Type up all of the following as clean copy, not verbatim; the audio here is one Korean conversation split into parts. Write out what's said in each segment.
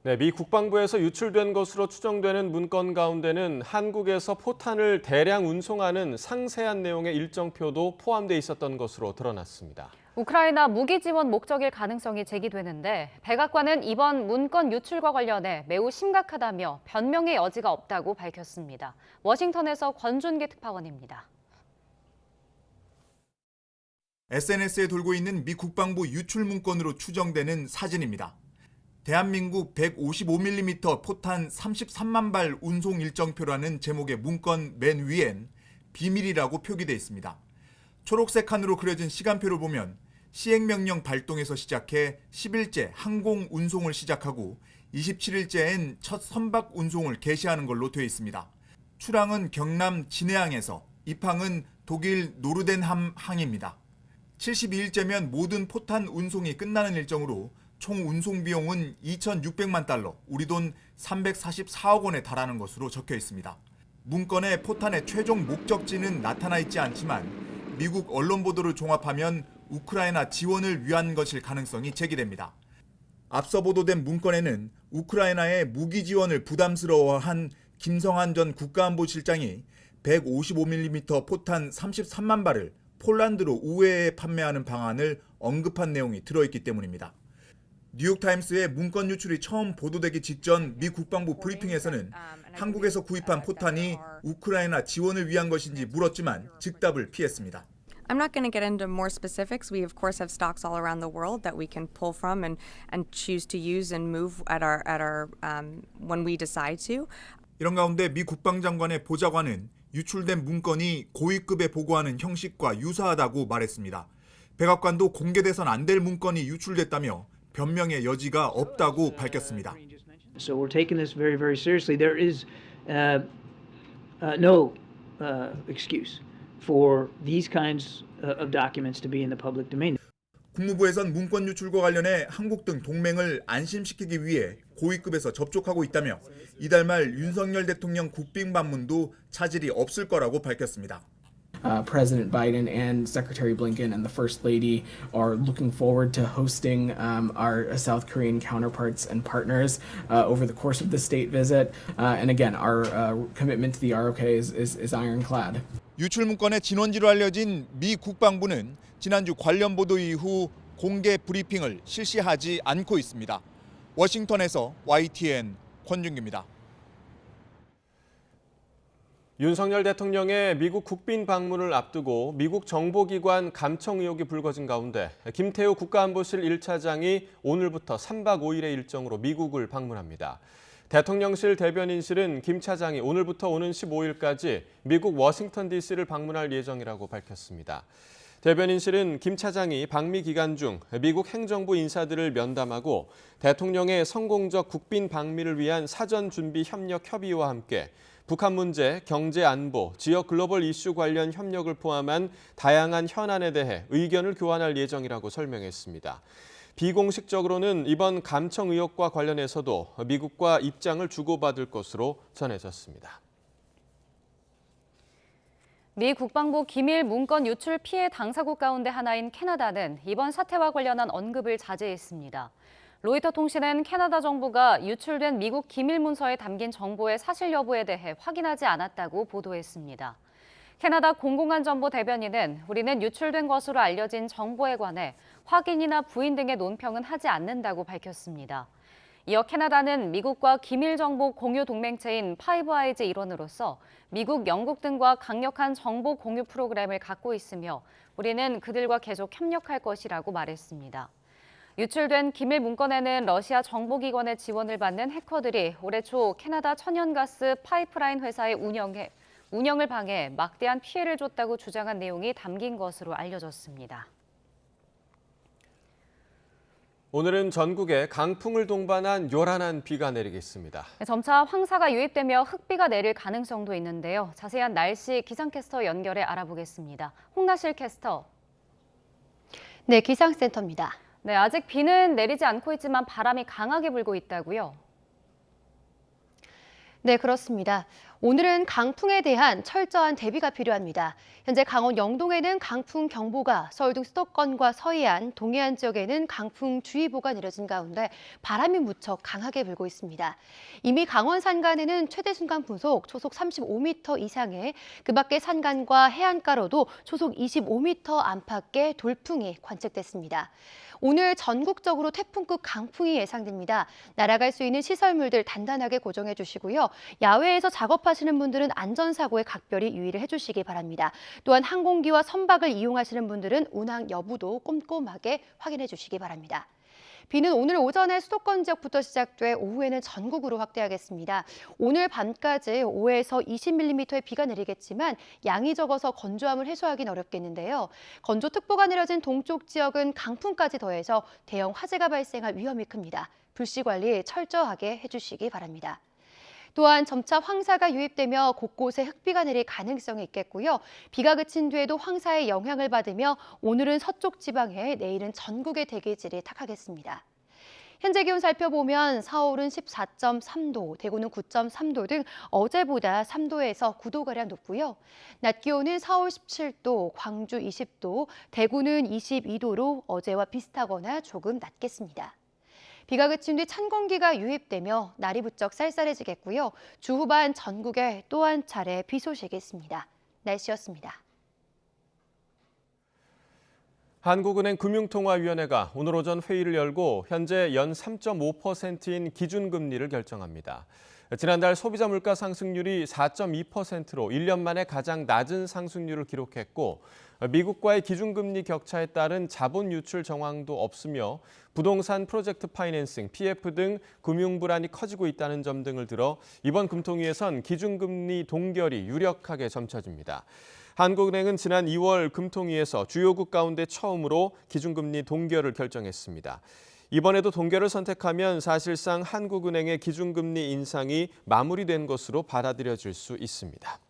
네, 미 국방부에서 유출된 것으로 추정되는 문건 가운데는 한국에서 포탄을 대량 운송하는 상세한 내용의 일정표도 포함돼 있었던 것으로 드러났습니다. 우크라이나 무기 지원 목적일 가능성이 제기되는데 백악관은 이번 문건 유출과 관련해 매우 심각하다며 변명의 여지가 없다고 밝혔습니다. 워싱턴에서 권준기 특파원입니다. SNS에 돌고 있는 미 국방부 유출 문건으로 추정되는 사진입니다. 대한민국 155mm 포탄 33만 발 운송 일정표라는 제목의 문건 맨 위엔 비밀이라고 표기돼 있습니다. 초록색 칸으로 그려진 시간표를 보면 시행명령 발동에서 시작해 10일째 항공 운송을 시작하고 27일째엔 첫 선박 운송을 개시하는 걸로 되어 있습니다. 출항은 경남 진해항에서, 입항은 독일 노르덴함 항입니다. 72일째면 모든 포탄 운송이 끝나는 일정으로 총 운송 비용은 2,600만 달러, 우리 돈 344억 원에 달하는 것으로 적혀 있습니다. 문건에 포탄의 최종 목적지는 나타나 있지 않지만 미국 언론 보도를 종합하면 우크라이나 지원을 위한 것일 가능성이 제기됩니다. 앞서 보도된 문건에는 우크라이나의 무기 지원을 부담스러워한 김성한 전 국가안보실장이 155mm 포탄 33만 발을 폴란드로 우회해 판매하는 방안을 언급한 내용이 들어있기 때문입니다. 뉴욕타임스의 문건 유출이 처음 보도되기 직전 미 국방부 브리핑에서는 한국에서 구입한 포탄이 우크라이나 지원을 위한 것인지 물었지만 즉답을 피했습니다. I'm not going to get into more specifics. We of course have stocks all around the world that we can pull from and choose to use and move at our when we decide to. 이런 가운데 미 국방장관의 보좌관은 유출된 문건이 고위급에 보고하는 형식과 유사하다고 말했습니다. 백악관도 공개돼선 안 될 문건이 유출됐다며 변명의 여지가 없다고 밝혔습니다. So we're taking this very, very seriously. There is no excuse for these kinds of documents to be in the public domain. 국무부에선 문건 유출과 관련해 한국 등 동맹을 안심시키기 위해 고위급에서 접촉하고 있다며 이달 말 윤석열 대통령 국빈 방문도 차질이 없을 거라고 밝혔습니다. President Biden and Secretary Blinken and the First Lady are looking forward to hosting our South Korean counterparts and partners over the course of the state visit. And again, our commitment to the ROK is ironclad. 유출 문건의 진원지로 알려진 미 국방부는 지난주 관련 보도 이후 공개 브리핑을 실시하지 않고 있습니다. 워싱턴에서 YTN 권준기입니다. 윤석열 대통령의 미국 국빈 방문을 앞두고 미국 정보기관 감청 의혹이 불거진 가운데 김태우 국가안보실 1차장이 오늘부터 3박 5일의 일정으로 미국을 방문합니다. 대통령실 대변인실은 김 차장이 오늘부터 오는 15일까지 미국 워싱턴 DC를 방문할 예정이라고 밝혔습니다. 대변인실은 김 차장이 방미 기간 중 미국 행정부 인사들을 면담하고 대통령의 성공적 국빈 방미를 위한 사전 준비 협력 협의와 함께 북한 문제, 경제 안보, 지역 글로벌 이슈 관련 협력을 포함한 다양한 현안에 대해 의견을 교환할 예정이라고 설명했습니다. 비공식적으로는 이번 감청 의혹과 관련해서도 미국과 입장을 주고받을 것으로 전해졌습니다. 미 국방부 기밀 문건 유출 피해 당사국 가운데 하나인 캐나다는 이번 사태와 관련한 언급을 자제했습니다. 로이터 통신은 캐나다 정부가 유출된 미국 기밀 문서에 담긴 정보의 사실 여부에 대해 확인하지 않았다고 보도했습니다. 캐나다 공공안전부 대변인은 우리는 유출된 것으로 알려진 정보에 관해 확인이나 부인 등의 논평은 하지 않는다고 밝혔습니다. 이어 캐나다는 미국과 기밀정보 공유 동맹체인 파이브 아이즈 일원으로서 미국, 영국 등과 강력한 정보 공유 프로그램을 갖고 있으며 우리는 그들과 계속 협력할 것이라고 말했습니다. 유출된 기밀 문건에는 러시아 정보기관의 지원을 받는 해커들이 올해 초 캐나다 천연가스 파이프라인 회사의 운영을 방해, 막대한 피해를 줬다고 주장한 내용이 담긴 것으로 알려졌습니다. 오늘은 전국에 강풍을 동반한 요란한 비가 내리겠습니다. 점차 황사가 유입되며 흙비가 내릴 가능성도 있는데요. 자세한 날씨 기상캐스터 연결해 알아보겠습니다. 홍나실 캐스터. 네, 기상센터입니다. 네, 아직 비는 내리지 않고 있지만 바람이 강하게 불고 있다고요? 네, 그렇습니다. 오늘은 강풍에 대한 철저한 대비가 필요합니다. 현재 강원 영동에는 강풍 경보가, 서울 등 수도권과 서해안, 동해안 지역에는 강풍 주의보가 내려진 가운데 바람이 무척 강하게 불고 있습니다. 이미 강원 산간에는 최대 순간 풍속 초속 35m 이상의, 그 밖의 산간과 해안가로도 초속 25m 안팎의 돌풍이 관측됐습니다. 오늘 전국적으로 태풍급 강풍이 예상됩니다. 날아갈 수 있는 시설물들 단단하게 고정해 주시고요. 야외에서 작업하시는 분들은 안전사고에 각별히 유의를 해주시기 바랍니다. 또한 항공기와 선박을 이용하시는 분들은 운항 여부도 꼼꼼하게 확인해 주시기 바랍니다. 비는 오늘 오전에 수도권 지역부터 시작돼 오후에는 전국으로 확대하겠습니다. 오늘 밤까지 5에서 20mm의 비가 내리겠지만 양이 적어서 건조함을 해소하기는 어렵겠는데요. 건조특보가 내려진 동쪽 지역은 강풍까지 더해서 대형 화재가 발생할 위험이 큽니다. 불씨 관리 철저하게 해주시기 바랍니다. 또한 점차 황사가 유입되며 곳곳에 흙비가 내릴 가능성이 있겠고요. 비가 그친 뒤에도 황사의 영향을 받으며 오늘은 서쪽 지방에, 내일은 전국의 대기질이 탁하겠습니다. 현재 기온 살펴보면 서울은 14.3도, 대구는 9.3도 등 어제보다 3도에서 9도가량 높고요. 낮 기온은 서울 17도, 광주 20도, 대구는 22도로 어제와 비슷하거나 조금 낮겠습니다. 비가 그친 뒤 찬 공기가 유입되며 날이 부쩍 쌀쌀해지겠고요. 주 후반 전국에 또 한 차례 비 소식이 있습니다. 날씨였습니다. 한국은행 금융통화위원회가 오늘 오전 회의를 열고 현재 연 3.5%인 기준금리를 결정합니다. 지난달 소비자 물가 상승률이 4.2%로 1년 만에 가장 낮은 상승률을 기록했고, 미국과의 기준금리 격차에 따른 자본 유출 정황도 없으며 부동산 프로젝트 파이낸싱, PF 등 금융 불안이 커지고 있다는 점 등을 들어 이번 금통위에선 기준금리 동결이 유력하게 점쳐집니다. 한국은행은 지난 2월 금통위에서 주요국 가운데 처음으로 기준금리 동결을 결정했습니다. 이번에도 동결을 선택하면 사실상 한국은행의 기준금리 인상이 마무리된 것으로 받아들여질 수 있습니다.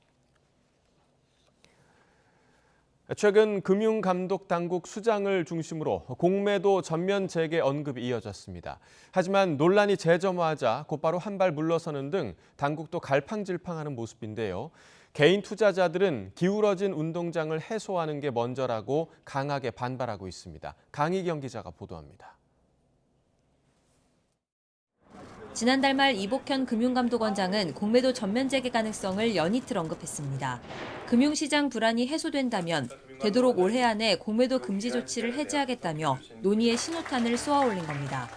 최근 금융감독당국 수장을 중심으로 공매도 전면 재개 언급이 이어졌습니다. 하지만 논란이 재점화하자 곧바로 한 발 물러서는 등 당국도 갈팡질팡하는 모습인데요. 개인 투자자들은 기울어진 운동장을 해소하는 게 먼저라고 강하게 반발하고 있습니다. 강희경 기자가 보도합니다. 지난달 말 이복현 금융감독원장은 공매도 전면 재개 가능성을 연이틀 언급했습니다. 금융시장 불안이 해소된다면 되도록 올해 안에 공매도 금지 조치를 해제하겠다며 논의의 신호탄을 쏘아올린 겁니다.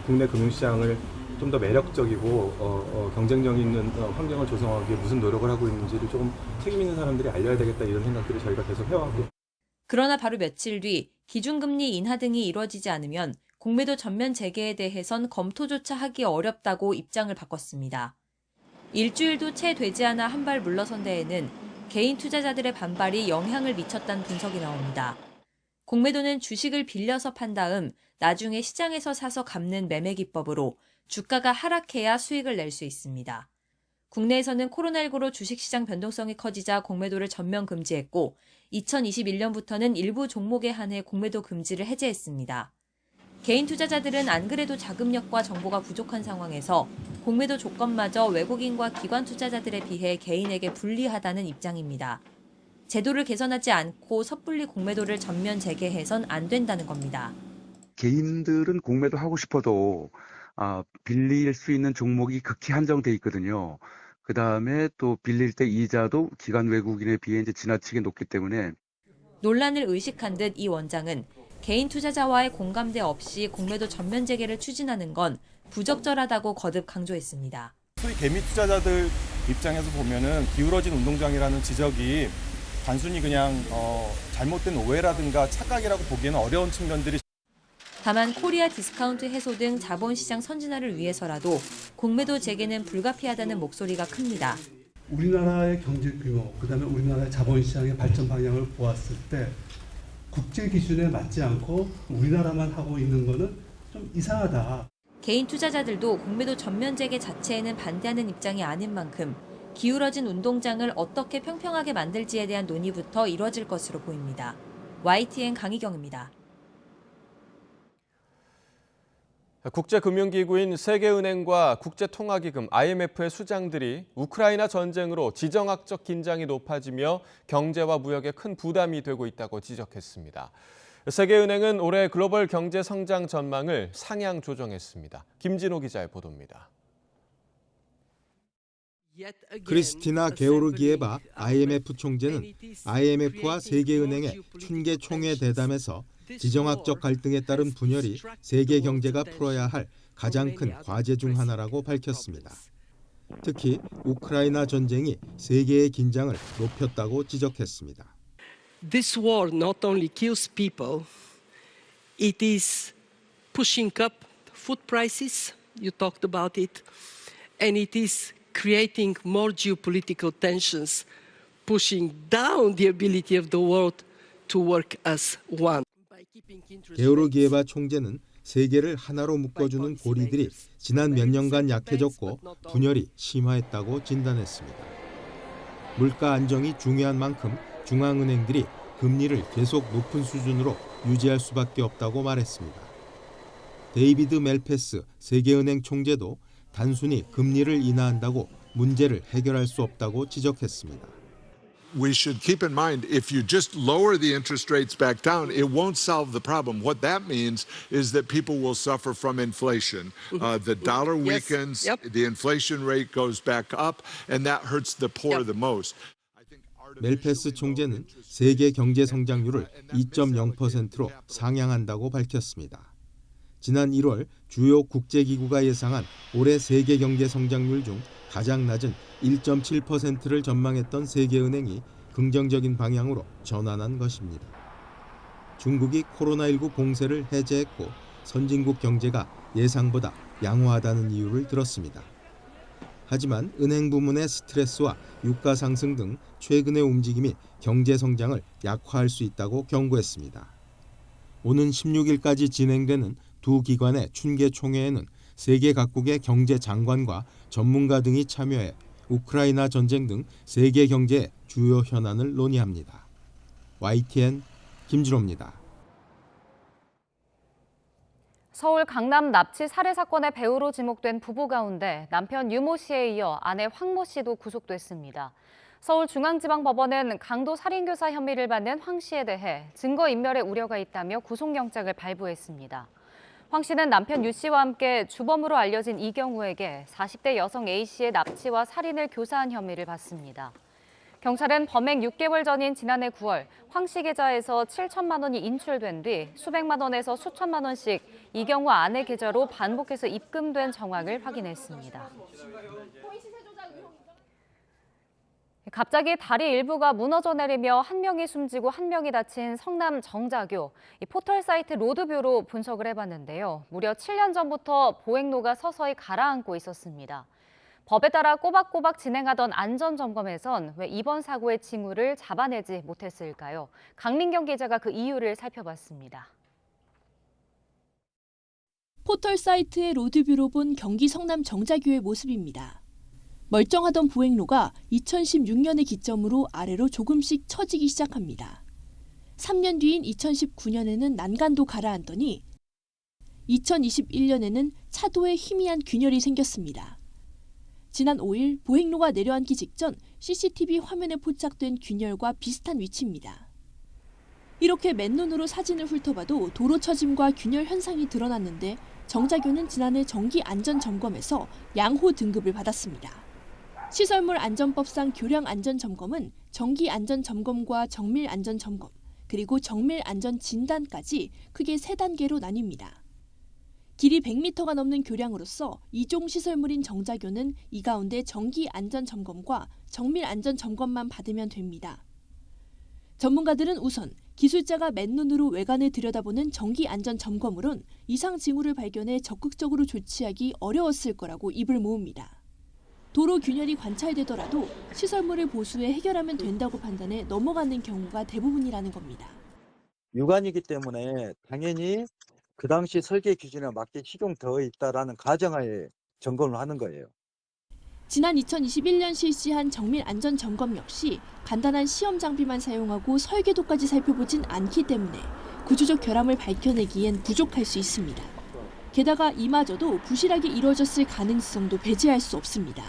국내 금융시장을 좀 더 매력적이고 경쟁력 있는 환경을 조성하기 위해 무슨 노력을 하고 있는지를 조금 책임 있는 사람들이 알려야 되겠다, 이런 생각들을 저희가 계속 해왔고. 그러나 바로 며칠 뒤 기준금리 인하 등이 이뤄지지 않으면 공매도 전면 재개에 대해선 검토조차 하기 어렵다고 입장을 바꿨습니다. 일주일도 채 되지 않아 한 발 물러선 데에는 개인 투자자들의 반발이 영향을 미쳤다는 분석이 나옵니다. 공매도는 주식을 빌려서 판 다음 나중에 시장에서 사서 갚는 매매 기법으로 주가가 하락해야 수익을 낼 수 있습니다. 국내에서는 코로나19로 주식시장 변동성이 커지자 공매도를 전면 금지했고 2021년부터는 일부 종목에 한해 공매도 금지를 해제했습니다. 개인 투자자들은 안 그래도 자금력과 정보가 부족한 상황에서 공매도 조건마저 외국인과 기관 투자자들에 비해 개인에게 불리하다는 입장입니다. 제도를 개선하지 않고 섣불리 공매도를 전면 재개해선 안 된다는 겁니다. 개인들은 공매도 하고 싶어도 빌릴 수 있는 종목이 극히 한정돼 있거든요. 그다음에 또 빌릴 때 이자도 기관 외국인에 비해 이제 지나치게 높기 때문에 논란을 의식한 듯 이 원장은 개인 투자자와의 공감대 없이 공매도 전면 재개를 추진하는 건 부적절하다고 거듭 강조했습니다. 소위 개미 투자자들 입장에서 보면은 기울어진 운동장이라는 지적이 단순히 그냥 잘못된 오해라든가 착각이라고 보기에는 어려운 측면들이. 다만 코리아 디스카운트 해소 등 자본시장 선진화를 위해서라도 공매도 재개는 불가피하다는 목소리가 큽니다. 우리나라의 경제 규모, 그다음에 우리나라의 자본시장의 발전 방향을 보았을 때 국제 기준에 맞지 않고 우리나라만 하고 있는 거는 좀 이상하다. 개인 투자자들도 공매도 전면 재개 자체에는 반대하는 입장이 아닌 만큼 기울어진 운동장을 어떻게 평평하게 만들지에 대한 논의부터 이뤄질 것으로 보입니다. YTN 강희경입니다. 국제금융기구인 세계은행과 국제통화기금 IMF의 수장들이 우크라이나 전쟁으로 지정학적 긴장이 높아지며 경제와 무역에 큰 부담이 되고 있다고 지적했습니다. 세계은행은 올해 글로벌 경제 성장 전망을 상향 조정했습니다. 김진호 기자의 보도입니다. 크리스티나 게오르기에바 IMF 총재는 IMF와 세계은행의 춘계 총회 대담에서 지정학적 갈등에 따른 분열이 세계 경제가 풀어야 할 가장 큰 과제 중 하나라고 밝혔습니다. 특히 우크라이나 전쟁이 세계의 긴장을 높였다고 지적했습니다. This war not only kills people, it is pushing up food prices, you talked about it, and it is creating more geopolitical tensions, pushing down the ability of the world to work as one. 게오르기에바 총재는 세계를 하나로 묶어주는 고리들이 지난 몇 년간 약해졌고 분열이 심화했다고 진단했습니다. 물가 안정이 중요한 만큼 중앙은행들이 금리를 계속 높은 수준으로 유지할 수밖에 없다고 말했습니다. 데이비드 멜페스 세계은행 총재도 단순히 금리를 인하한다고 문제를 해결할 수 없다고 지적했습니다. We should keep in mind, if you just lower the interest rates back down, it won't solve the problem. What that means is that people will suffer from inflation. The dollar weakens, the inflation rate goes back up, and that hurts the poor the most. 멜페스 총재는 세계 경제 성장률을 2.0%로 상향한다고 밝혔습니다. 지난 1월 주요 국제기구가 예상한 올해 세계 경제 성장률 중 가장 낮은 1.7%를 전망했던 세계은행이 긍정적인 방향으로 전환한 것입니다. 중국이 코로나19 봉쇄를 해제했고 선진국 경제가 예상보다 양호하다는 이유를 들었습니다. 하지만 은행 부문의 스트레스와 유가 상승 등 최근의 움직임이 경제 성장을 약화할 수 있다고 경고했습니다. 오는 16일까지 진행되는 두 기관의 춘계 총회에는 세계 각국의 경제 장관과 전문가 등이 참여해 우크라이나 전쟁 등 세계 경제의 주요 현안을 논의합니다. YTN 김진호입니다. 서울 강남 납치 살해 사건의 배우로 지목된 부부 가운데 남편 유모 씨에 이어 아내 황모 씨도 구속됐습니다. 서울중앙지방법원은 강도 살인교사 혐의를 받는 황 씨에 대해 증거인멸의 우려가 있다며 구속영장을 발부했습니다. 황 씨는 남편 유 씨와 함께 주범으로 알려진 이경우에게 40대 여성 A 씨의 납치와 살인을 교사한 혐의를 받습니다. 경찰은 범행 6개월 전인 지난해 9월 황 씨 계좌에서 7천만 원이 인출된 뒤 수백만 원에서 수천만 원씩 이경우 아내 계좌로 반복해서 입금된 정황을 확인했습니다. 갑자기 다리 일부가 무너져 내리며 한 명이 숨지고 한 명이 다친 성남 정자교. 포털 사이트 로드뷰로 분석을 해봤는데요. 무려 7년 전부터 보행로가 서서히 가라앉고 있었습니다. 법에 따라 꼬박꼬박 진행하던 안전점검에선 왜 이번 사고의 징후를 잡아내지 못했을까요? 강민경 기자가 그 이유를 살펴봤습니다. 포털 사이트의 로드뷰로 본 경기 성남 정자교의 모습입니다. 멀쩡하던 보행로가 2016년의 기점으로 아래로 조금씩 처지기 시작합니다. 3년 뒤인 2019년에는 난간도 가라앉더니 2021년에는 차도에 희미한 균열이 생겼습니다. 지난 5일 보행로가 내려앉기 직전 CCTV 화면에 포착된 균열과 비슷한 위치입니다. 이렇게 맨눈으로 사진을 훑어봐도 도로 처짐과 균열 현상이 드러났는데 정자교는 지난해 정기 안전점검에서 양호 등급을 받았습니다. 시설물 안전법상 교량 안전점검은 정기 안전점검과 정밀 안전점검, 그리고 정밀 안전진단까지 크게 3단계로 나뉩니다. 길이 100m가 넘는 교량으로서 2종 시설물인 정자교는 이 가운데 정기 안전점검과 정밀 안전점검만 받으면 됩니다. 전문가들은 우선 기술자가 맨눈으로 외관을 들여다보는 정기 안전점검으론 이상 징후를 발견해 적극적으로 조치하기 어려웠을 거라고 입을 모읍니다. 도로 균열이 관찰되더라도 시설물을 보수해 해결하면 된다고 판단해 넘어가는 경우가 대부분이라는 겁니다. 유관이기 때문에 당연히 그 당시 설계 기준에 맞게 식용되어 있다라는 가정하에 점검을 하는 거예요. 지난 2021년 실시한 정밀 안전 점검 역시 간단한 시험 장비만 사용하고 설계도까지 살펴보진 않기 때문에 구조적 결함을 밝혀내기엔 부족할 수 있습니다. 게다가 이마저도 부실하게 이루어졌을 가능성도 배제할 수 없습니다.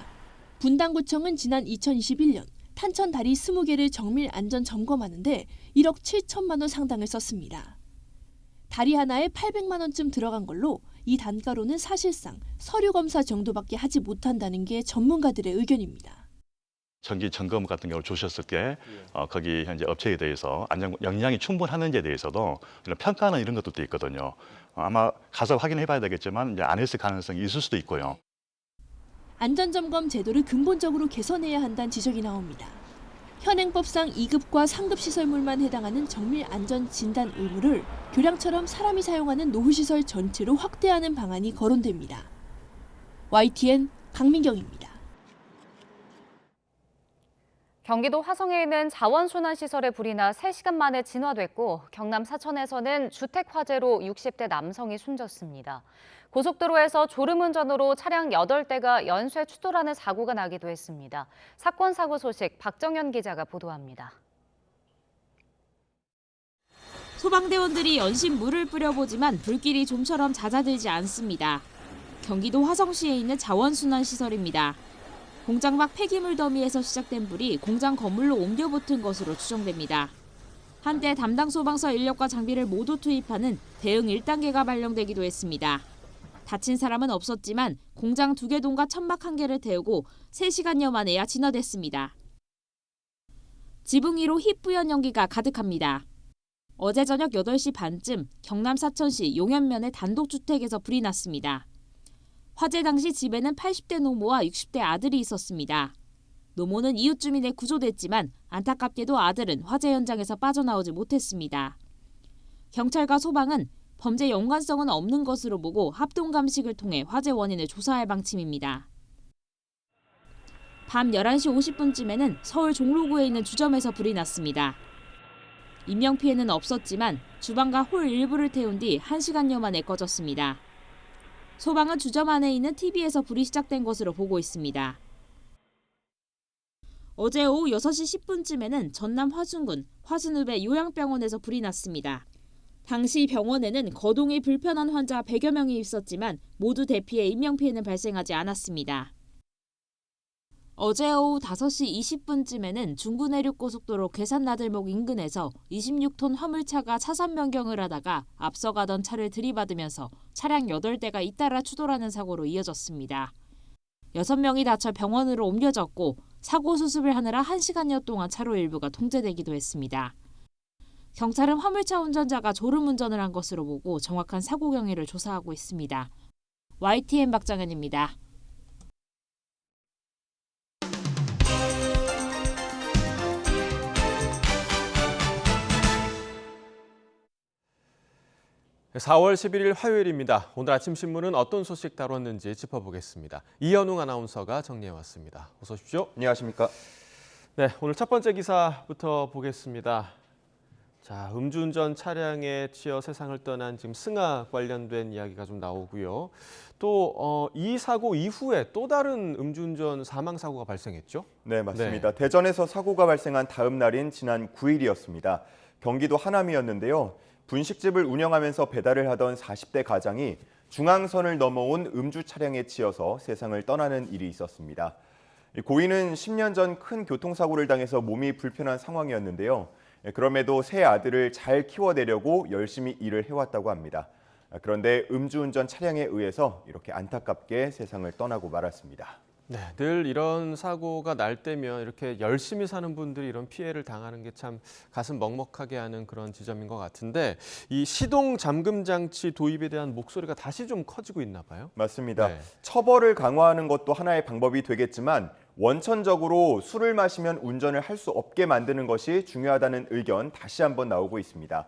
분당구청은 지난 2021년 탄천 다리 20개를 정밀 안전 점검하는데 1억 7천만 원 상당을 썼습니다. 다리 하나에 800만 원쯤 들어간 걸로 이 단가로는 사실상 서류 검사 정도밖에 하지 못한다는 게 전문가들의 의견입니다. 정기 점검 같은 경우를 주셨을 때 거기 현재 업체에 대해서 안전 역량이 충분하는지에 대해서도 이런 평가하는 이런 것도 있거든요. 아마 가서 확인해 봐야 되겠지만 이제 안 했을 가능성이 있을 수도 있고요. 안전점검 제도를 근본적으로 개선해야 한다는 지적이 나옵니다. 현행법상 2급과 3급 시설물만 해당하는 정밀 안전 진단 의무를 교량처럼 사람이 사용하는 노후시설 전체로 확대하는 방안이 거론됩니다. YTN 강민경입니다. 경기도 화성에 있는 자원순환시설에 불이 나 3시간 만에 진화됐고 경남 사천에서는 주택 화재로 60대 남성이 숨졌습니다. 고속도로에서 졸음운전으로 차량 8대가 연쇄 추돌하는 사고가 나기도 했습니다. 사건 사고 소식 박정현 기자가 보도합니다. 소방대원들이 연신 물을 뿌려보지만 불길이 좀처럼 잦아들지 않습니다. 경기도 화성시에 있는 자원순환시설입니다. 공장 밖 폐기물 더미에서 시작된 불이 공장 건물로 옮겨 붙은 것으로 추정됩니다. 한때 담당 소방서 인력과 장비를 모두 투입하는 대응 1단계가 발령되기도 했습니다. 다친 사람은 없었지만 공장 2개 동과 천막 1개를 태우고 3시간여 만에야 진화됐습니다. 지붕 위로 희뿌연 연기가 가득합니다. 어제 저녁 8시 반쯤 경남 사천시 용현면의 단독주택에서 불이 났습니다. 화재 당시 집에는 80대 노모와 60대 아들이 있었습니다. 노모는 이웃 주민에 구조됐지만 안타깝게도 아들은 화재 현장에서 빠져나오지 못했습니다. 경찰과 소방은 범죄 연관성은 없는 것으로 보고 합동감식을 통해 화재 원인을 조사할 방침입니다. 밤 11시 50분쯤에는 서울 종로구에 있는 주점에서 불이 났습니다. 인명피해는 없었지만 주방과 홀 일부를 태운 뒤 1시간여 만에 꺼졌습니다. 소방은 주점 안에 있는 TV에서 불이 시작된 것으로 보고 있습니다. 어제 오후 6시 10분쯤에는 전남 화순군 화순읍의 요양병원에서 불이 났습니다. 당시 병원에는 거동이 불편한 환자 100여 명이 있었지만 모두 대피해 인명피해는 발생하지 않았습니다. 어제 오후 5시 20분쯤에는 중부내륙고속도로 괴산나들목 인근에서 26톤 화물차가 차선 변경을 하다가 앞서가던 차를 들이받으면서 차량 8대가 잇따라 추돌하는 사고로 이어졌습니다. 6명이 다쳐 병원으로 옮겨졌고 사고 수습을 하느라 1시간여 동안 차로 일부가 통제되기도 했습니다. 경찰은 화물차 운전자가 졸음운전을 한 것으로 보고 정확한 사고 경위를 조사하고 있습니다. YTN 박정현입니다. 네, 4월 11일 화요일입니다. 오늘 아침 신문은 어떤 소식 다뤘는지 짚어보겠습니다. 이현웅 아나운서가 정리해왔습니다. 어서 오십시오. 안녕하십니까. 네, 오늘 첫 번째 기사부터 보겠습니다. 자, 음주운전 차량에 치여 세상을 떠난 지금 승아 관련된 이야기가 좀 나오고요. 또 이 사고 이후에 또 다른 음주운전 사망 사고가 발생했죠? 네, 맞습니다. 네. 대전에서 사고가 발생한 다음 날인 지난 9일이었습니다. 경기도 하남이었는데요. 분식집을 운영하면서 배달을 하던 40대 가장이 중앙선을 넘어온 음주 차량에 치여서 세상을 떠나는 일이 있었습니다. 고인은 10년 전 큰 교통사고를 당해서 몸이 불편한 상황이었는데요. 그럼에도 세 아들을 잘 키워내려고 열심히 일을 해왔다고 합니다. 그런데 음주운전 차량에 의해서 이렇게 안타깝게 세상을 떠나고 말았습니다. 네, 늘 이런 사고가 날 때면 이렇게 열심히 사는 분들이 이런 피해를 당하는 게 참 가슴 먹먹하게 하는 그런 지점인 것 같은데 이 시동 잠금 장치 도입에 대한 목소리가 다시 좀 커지고 있나 봐요? 맞습니다. 네. 처벌을 강화하는 것도 하나의 방법이 되겠지만 원천적으로 술을 마시면 운전을 할 수 없게 만드는 것이 중요하다는 의견 다시 한번 나오고 있습니다.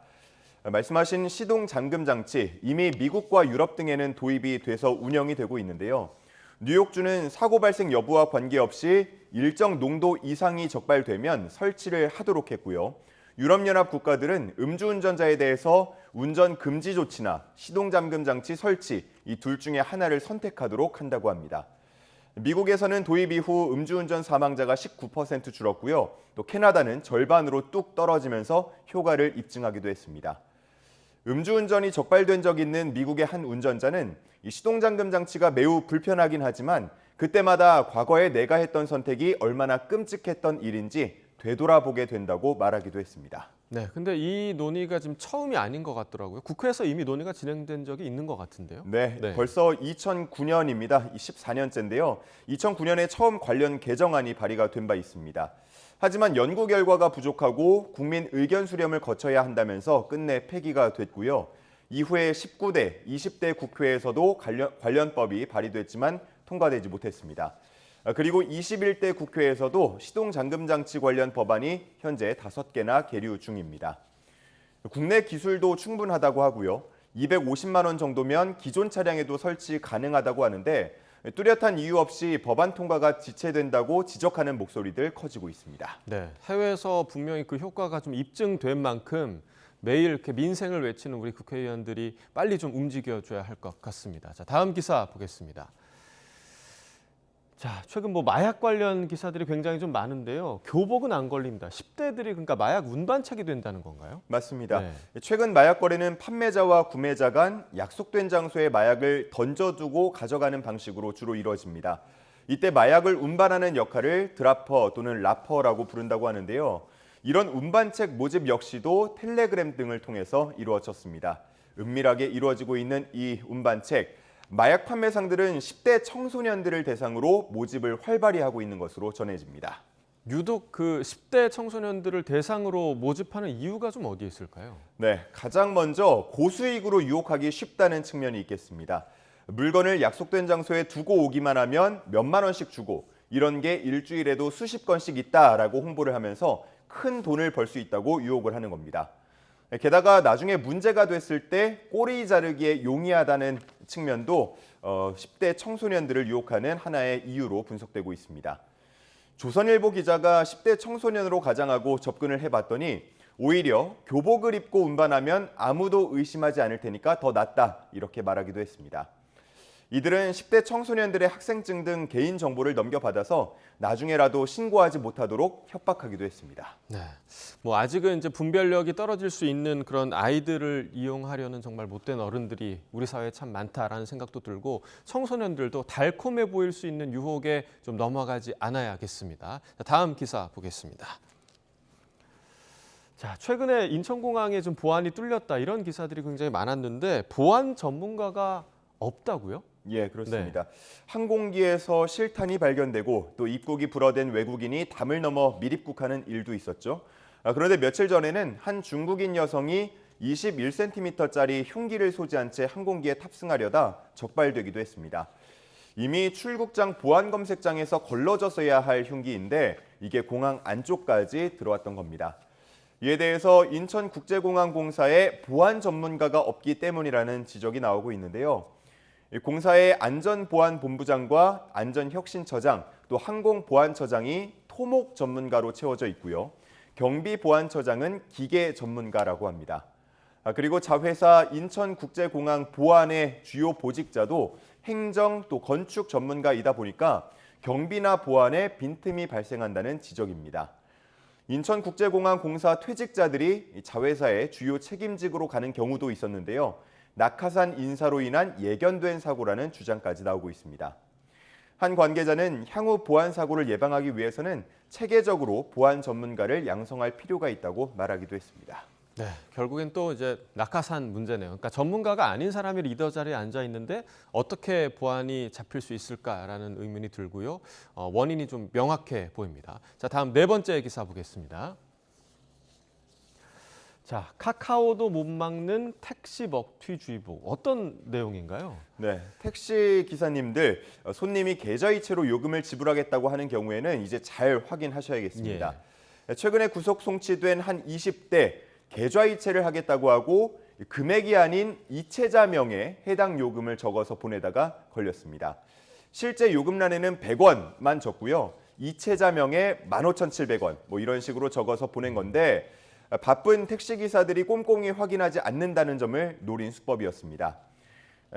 말씀하신 시동 잠금 장치 이미 미국과 유럽 등에는 도입이 돼서 운영이 되고 있는데요. 뉴욕주는 사고 발생 여부와 관계없이 일정 농도 이상이 적발되면 설치를 하도록 했고요. 유럽연합 국가들은 음주운전자에 대해서 운전 금지 조치나 시동 잠금 장치 설치 이 둘 중에 하나를 선택하도록 한다고 합니다. 미국에서는 도입 이후 음주운전 사망자가 19% 줄었고요. 또 캐나다는 절반으로 뚝 떨어지면서 효과를 입증하기도 했습니다. 음주운전이 적발된 적 있는 미국의 한 운전자는 이 시동잠금 장치가 매우 불편하긴 하지만 그때마다 과거에 내가 했던 선택이 얼마나 끔찍했던 일인지 되돌아보게 된다고 말하기도 했습니다. 네, 근데 이 논의가 지금 처음이 아닌 것 같더라고요. 국회에서 이미 논의가 진행된 적이 있는 것 같은데요. 네, 벌써 2009년입니다. 14년째인데요. 2009년에 처음 관련 개정안이 발의가 된 바 있습니다. 하지만 연구 결과가 부족하고 국민 의견 수렴을 거쳐야 한다면서 끝내 폐기가 됐고요. 이후에 19대, 20대 국회에서도 관련법이 발의됐지만 통과되지 못했습니다. 그리고 21대 국회에서도 시동잠금장치 관련 법안이 현재 5개나 계류 중입니다. 국내 기술도 충분하다고 하고요. 250만 원 정도면 기존 차량에도 설치 가능하다고 하는데 뚜렷한 이유 없이 법안 통과가 지체된다고 지적하는 목소리들 커지고 있습니다. 네, 해외에서 분명히 그 효과가 좀 입증된 만큼 매일 이렇게 민생을 외치는 우리 국회의원들이 빨리 좀 움직여줘야 할 것 같습니다. 자, 다음 기사 보겠습니다. 자, 최근 마약 관련 기사들이 굉장히 좀 많은데요. 교복은 안 걸린다. 10대들이 그러니까 마약 운반책이 된다는 건가요? 맞습니다. 네. 최근 마약 거래는 판매자와 구매자 간 약속된 장소에 마약을 던져두고 가져가는 방식으로 주로 이루어집니다. 이때 마약을 운반하는 역할을 드라퍼 또는 라퍼라고 부른다고 하는데요. 이런 운반책 모집 역시도 텔레그램 등을 통해서 이루어졌습니다. 은밀하게 이루어지고 있는 이 운반책. 마약 판매상들은 10대 청소년들을 대상으로 모집을 활발히 하고 있는 것으로 전해집니다. 유독 그 10대 청소년들을 대상으로 모집하는 이유가 좀 어디에 있을까요? 네, 가장 먼저 고수익으로 유혹하기 쉽다는 측면이 있겠습니다. 물건을 약속된 장소에 두고 오기만 하면 몇만 원씩 주고 이런 게 일주일에도 수십 건씩 있다라고 홍보를 하면서 큰 돈을 벌 수 있다고 유혹을 하는 겁니다. 게다가 나중에 문제가 됐을 때 꼬리 자르기에 용이하다는 측면도 10대 청소년들을 유혹하는 하나의 이유로 분석되고 있습니다. 조선일보 기자가 10대 청소년으로 가장하고 접근을 해봤더니 오히려 교복을 입고 운반하면 아무도 의심하지 않을 테니까 더 낫다 이렇게 말하기도 했습니다. 이들은 10대 청소년들의 학생증 등 개인 정보를 넘겨받아서 나중에라도 신고하지 못하도록 협박하기도 했습니다. 네, 아직은 이제 분별력이 떨어질 수 있는 그런 아이들을 이용하려는 정말 못된 어른들이 우리 사회에 참 많다라는 생각도 들고 청소년들도 달콤해 보일 수 있는 유혹에 좀 넘어가지 않아야겠습니다. 다음 기사 보겠습니다. 자, 최근에 인천공항에 좀 보안이 뚫렸다 이런 기사들이 굉장히 많았는데 보안 전문가가 없다고요? 예, 그렇습니다. 네. 항공기에서 실탄이 발견되고 또 입국이 불어된 외국인이 담을 넘어 밀입국하는 일도 있었죠. 그런데 며칠 전에는 한 중국인 여성이 21cm짜리 흉기를 소지한 채 항공기에 탑승하려다 적발되기도 했습니다. 이미 출국장 보안검색장에서 걸러졌어야 할 흉기인데 이게 공항 안쪽까지 들어왔던 겁니다. 이에 대해서 인천국제공항공사에 보안 전문가가 없기 때문이라는 지적이 나오고 있는데요. 공사의 안전보안본부장과 안전혁신처장, 또 항공보안처장이 토목 전문가로 채워져 있고요. 경비보안처장은 기계 전문가라고 합니다. 그리고 자회사 인천국제공항 보안의 주요 보직자도 행정 또 건축 전문가이다 보니까 경비나 보안에 빈틈이 발생한다는 지적입니다. 인천국제공항 공사 퇴직자들이 자회사의 주요 책임직으로 가는 경우도 있었는데요. 낙하산 인사로 인한 예견된 사고라는 주장까지 나오고 있습니다. 한 관계자는 향후 보안 사고를 예방하기 위해서는 체계적으로 보안 전문가를 양성할 필요가 있다고 말하기도 했습니다. 네, 결국엔 또 이제 낙하산 문제네요. 그러니까 전문가가 아닌 사람이 리더 자리에 앉아 있는데 어떻게 보안이 잡힐 수 있을까라는 의문이 들고요. 원인이 좀 명확해 보입니다. 자, 다음 네 번째 기사 보겠습니다. 자, 카카오도 못 막는 택시 먹튀주의보. 어떤 내용인가요? 네, 택시 기사님들 손님이 계좌이체로 요금을 지불하겠다고 하는 경우에는 이제 잘 확인하셔야겠습니다. 예. 최근에 구속 송치된 한 20대 계좌이체를 하겠다고 하고 금액이 아닌 이체자 명에 해당 요금을 적어서 보내다가 걸렸습니다. 실제 요금란에는 100원만 적고요. 이체자 명에 15,700원 이런 식으로 적어서 보낸 건데 바쁜 택시기사들이 꼼꼼히 확인하지 않는다는 점을 노린 수법이었습니다.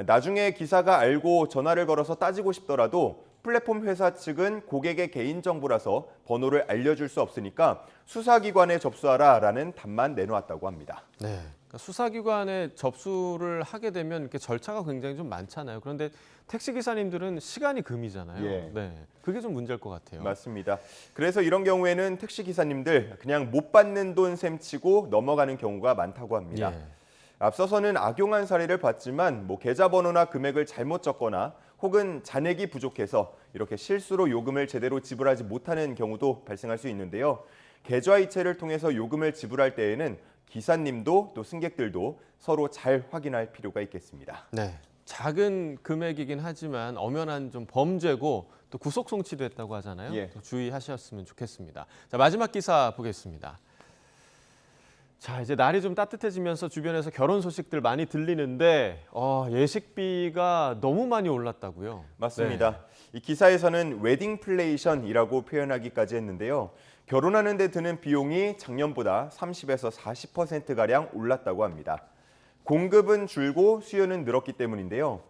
나중에 기사가 알고 전화를 걸어서 따지고 싶더라도 플랫폼 회사 측은 고객의 개인정보라서 번호를 알려줄 수 없으니까 수사기관에 접수하라라는 답만 내놓았다고 합니다. 네, 그러니까 수사기관에 접수를 하게 되면 이렇게 절차가 굉장히 좀 많잖아요. 그런데 택시 기사님들은 시간이 금이잖아요. 예. 네, 그게 좀 문제일 것 같아요. 맞습니다. 그래서 이런 경우에는 택시 기사님들 그냥 못 받는 돈 셈치고 넘어가는 경우가 많다고 합니다. 예. 앞서서는 악용한 사례를 봤지만 계좌번호나 금액을 잘못 적거나 혹은 잔액이 부족해서 이렇게 실수로 요금을 제대로 지불하지 못하는 경우도 발생할 수 있는데요. 계좌이체를 통해서 요금을 지불할 때에는 기사님도 또 승객들도 서로 잘 확인할 필요가 있겠습니다. 네, 작은 금액이긴 하지만 엄연한 좀 범죄고 또 구속 송치됐다고 하잖아요. 예. 또 주의하셨으면 좋겠습니다. 자, 마지막 기사 보겠습니다. 자, 이제 날이 좀 따뜻해지면서 주변에서 결혼 소식들 많이 들리는데 예식비가 너무 많이 올랐다고요. 맞습니다. 네. 이 기사에서는 웨딩플레이션이라고 표현하기까지 했는데요. 결혼하는 데 드는 비용이 작년보다 30에서 40%가량 올랐다고 합니다. 공급은 줄고 수요는 늘었기 때문인데요.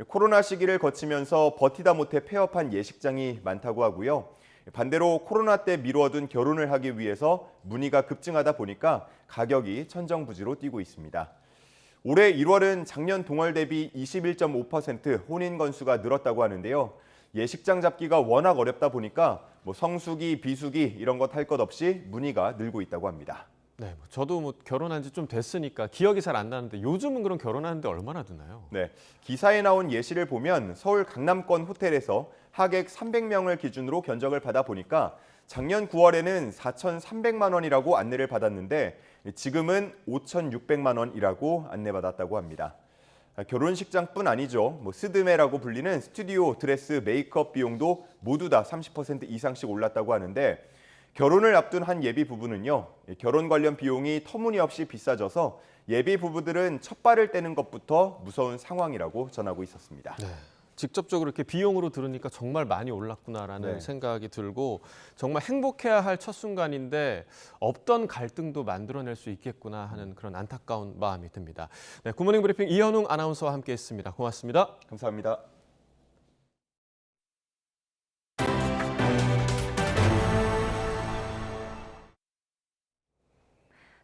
코로나 시기를 거치면서 버티다 못해 폐업한 예식장이 많다고 하고요. 반대로 코로나 때 미루어둔 결혼을 하기 위해서 문의가 급증하다 보니까 가격이 천정부지로 뛰고 있습니다. 올해 1월은 작년 동월 대비 21.5% 혼인 건수가 늘었다고 하는데요. 예식장 잡기가 워낙 어렵다 보니까 성수기, 비수기 이런 것 할 것 없이 문의가 늘고 있다고 합니다. 네, 저도 결혼한 지 좀 됐으니까 기억이 잘 안 나는데 요즘은 그럼 결혼하는데 얼마나 드나요? 네, 기사에 나온 예시를 보면 서울 강남권 호텔에서 하객 300명을 기준으로 견적을 받아 보니까 작년 9월에는 4,300만 원이라고 안내를 받았는데 지금은 5,600만 원이라고 안내받았다고 합니다. 결혼식장뿐 아니죠. 스드메라고 불리는 스튜디오, 드레스, 메이크업 비용도 모두 다 30% 이상씩 올랐다고 하는데 결혼을 앞둔 한 예비 부부는요. 결혼 관련 비용이 터무니없이 비싸져서 예비 부부들은 첫 발을 떼는 것부터 무서운 상황이라고 전하고 있었습니다. 네. 직접적으로 이렇게 비용으로 들으니까 정말 많이 올랐구나라는 네. 생각이 들고 정말 행복해야 할 첫 순간인데 없던 갈등도 만들어낼 수 있겠구나 하는 그런 안타까운 마음이 듭니다. 네, 굿모닝 브리핑 이현웅 아나운서와 함께했습니다. 고맙습니다. 감사합니다.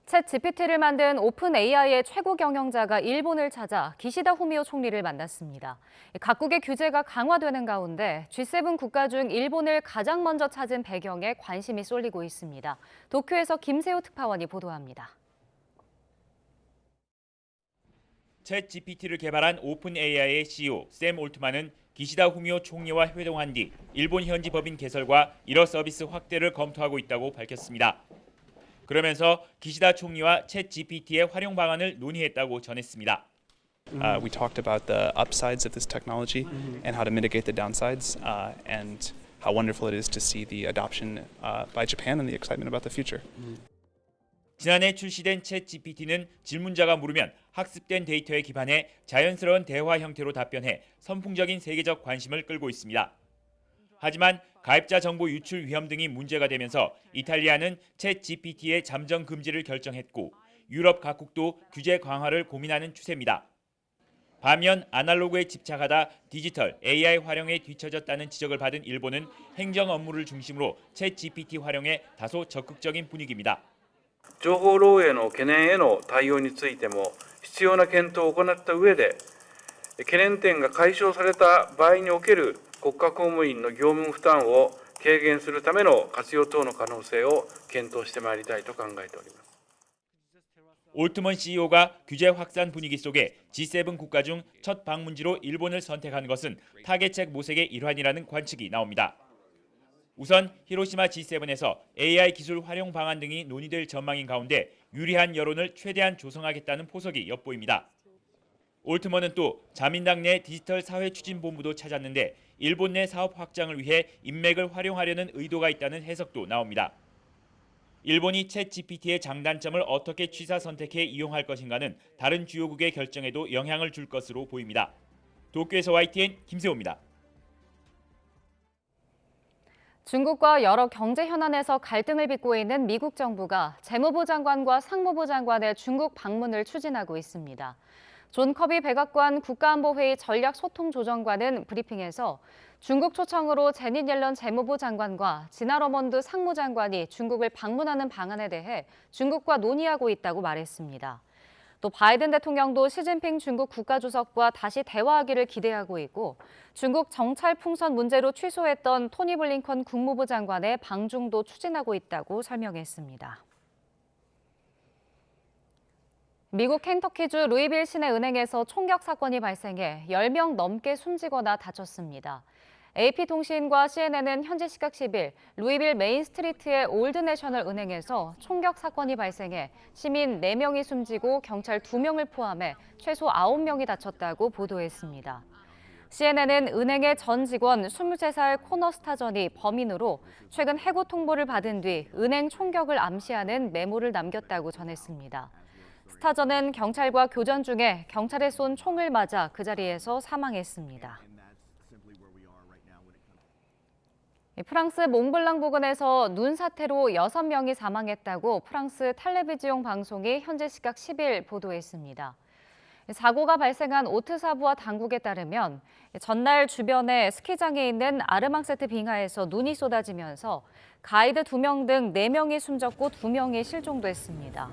챗 GPT를 만든 오픈 AI의 최고 경영자가 일본을 찾아 기시다 후미오 총리를 만났습니다. 각국의 규제가 강화되는 가운데 G7 국가 중 일본을 가장 먼저 찾은 배경에 관심이 쏠리고 있습니다. 도쿄에서 김세호 특파원이 보도합니다. 챗 GPT를 개발한 오픈 AI의 CEO 샘 올트만은 기시다 후미오 총리와 회동한 뒤 일본 현지 법인 개설과 일어 서비스 확대를 검토하고 있다고 밝혔습니다. 그러면서 기시다 총리와 챗 GPT의 활용 방안을 논의했다고 전했습니다. We talked about the upsides of this technology and how to mitigate the downsides, and how wonderful it is to see the adoption by Japan and the excitement about the future. 지난해 출시된 챗 GPT는 질문자가 물으면 학습된 데이터에 기반해 자연스러운 대화 형태로 답변해 선풍적인 세계적 관심을 끌고 있습니다. 하지만 가입자 정보 유출 위험 등이 문제가 되면서 이탈리아는 챗 GPT의 잠정 금지를 결정했고 유럽 각국도 규제 강화를 고민하는 추세입니다. 반면 아날로그에 집착하다 디지털 AI 활용에 뒤처졌다는 지적을 받은 일본은 행정 업무를 중심으로 챗 GPT 활용에 다소 적극적인 분위기입니다. 情報漏洩の懸念への対応についても必要な検討を行った上で懸念点が解消された場合における国家公務員の業務負担を軽減するための活用等の可能性を検討してまいりたいと考えております。 올트먼 CEO가 규제 확산 분위기 속에 G7 국가 중 첫 방문지로 일본을 선택한 것은 타겟책 모색의 일환이라는 관측이 나옵니다. 우선 히로시마 G7에서 AI 기술 활용 방안 등이 논의될 전망인 가운데 유리한 여론을 최대한 조성하겠다는 포석이 엿보입니다. 올트먼은 또 자민당 내 디지털 사회추진본부도 찾았는데 일본 내 사업 확장을 위해 인맥을 활용하려는 의도가 있다는 해석도 나옵니다. 일본이 챗 GPT의 장단점을 어떻게 취사 선택해 이용할 것인가는 다른 주요국의 결정에도 영향을 줄 것으로 보입니다. 도쿄에서 YTN 김세호입니다. 중국과 여러 경제 현안에서 갈등을 빚고 있는 미국 정부가 재무부 장관과 상무부 장관의 중국 방문을 추진하고 있습니다. 존 커비 백악관 국가안보회의 전략소통조정관은 브리핑에서 중국 초청으로 제닛 옐런 재무부 장관과 지나 러먼드 상무장관이 중국을 방문하는 방안에 대해 중국과 논의하고 있다고 말했습니다. 또 바이든 대통령도 시진핑 중국 국가주석과 다시 대화하기를 기대하고 있고 중국 정찰 풍선 문제로 취소했던 토니 블링컨 국무부 장관의 방중도 추진하고 있다고 설명했습니다. 미국 켄터키주 루이빌 시내 은행에서 총격 사건이 발생해 10명 넘게 숨지거나 다쳤습니다. AP통신과 CNN은 현지 시각 10일 루이빌 메인스트리트의 올드내셔널 은행에서 총격 사건이 발생해 시민 4명이 숨지고 경찰 2명을 포함해 최소 9명이 다쳤다고 보도했습니다. CNN은 은행의 전 직원 23살 코너 스타전이 범인으로 최근 해고 통보를 받은 뒤 은행 총격을 암시하는 메모를 남겼다고 전했습니다. 스타전은 경찰과 교전 중에 경찰에 쏜 총을 맞아 그 자리에서 사망했습니다. 프랑스 몽블랑 부근에서 눈 사태로 6명이 사망했다고 프랑스 텔레비지용 방송이 현지 시각 10일 보도했습니다. 사고가 발생한 오트사부와 당국에 따르면 전날 주변에 스키장에 있는 아르망세트 빙하에서 눈이 쏟아지면서 가이드 2명 등 4명이 숨졌고 2명이 실종됐습니다.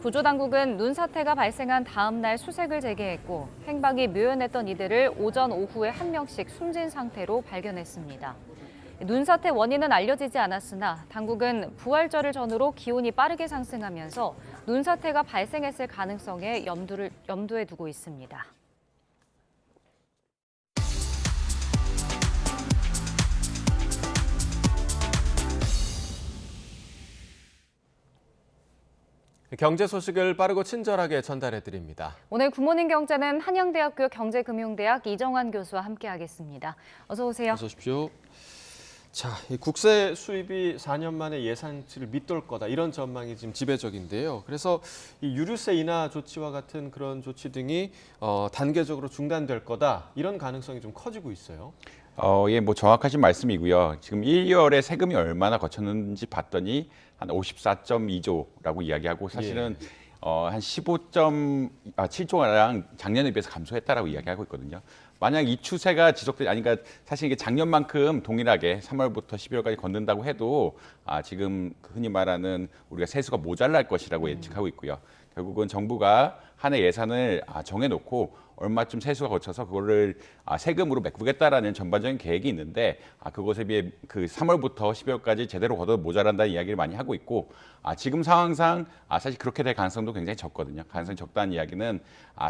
구조당국은 눈 사태가 발생한 다음 날 수색을 재개했고 행방이 묘연했던 이들을 오전 오후에 1명씩 숨진 상태로 발견했습니다. 눈사태 원인은 알려지지 않았으나 당국은 부활절을 전후로 기온이 빠르게 상승하면서 눈사태가 발생했을 가능성에 염두에 두고 있습니다. 경제 소식을 빠르고 친절하게 전달해드립니다. 오늘 굿모닝 경제는 한양대학교 경제금융대학 이정환 교수와 함께하겠습니다. 어서 오세요. 어서 오십시오. 자, 이 국세 수입이 4년 만에 예상치를 밑돌 거다 이런 전망이 지금 지배적인데요. 그래서 이 유류세 인하 조치와 같은 그런 조치 등이 단계적으로 중단될 거다 이런 가능성이 좀 커지고 있어요. 예, 뭐 정확하신 말씀이고요. 지금 1월에 세금이 얼마나 거쳤는지 봤더니 한 54.2조라고 이야기하고 사실은 한 15.7조랑 작년에 비해서 감소했다라고 이야기하고 있거든요. 만약 이 추세가 지속되지, 그러니까 사실 이게 작년만큼 동일하게 3월부터 12월까지 걷는다고 해도 지금 흔히 말하는 우리가 세수가 모자랄 것이라고 예측하고 있고요. 결국은 정부가 한 해 예산을 정해놓고 얼마쯤 세수가 거쳐서 그거를 세금으로 메꾸겠다라는 전반적인 계획이 있는데 그것에 비해 그 3월부터 12월까지 제대로 걷어도 모자란다는 이야기를 많이 하고 있고 지금 상황상 사실 그렇게 될 가능성도 굉장히 적거든요. 가능성이 적다는 이야기는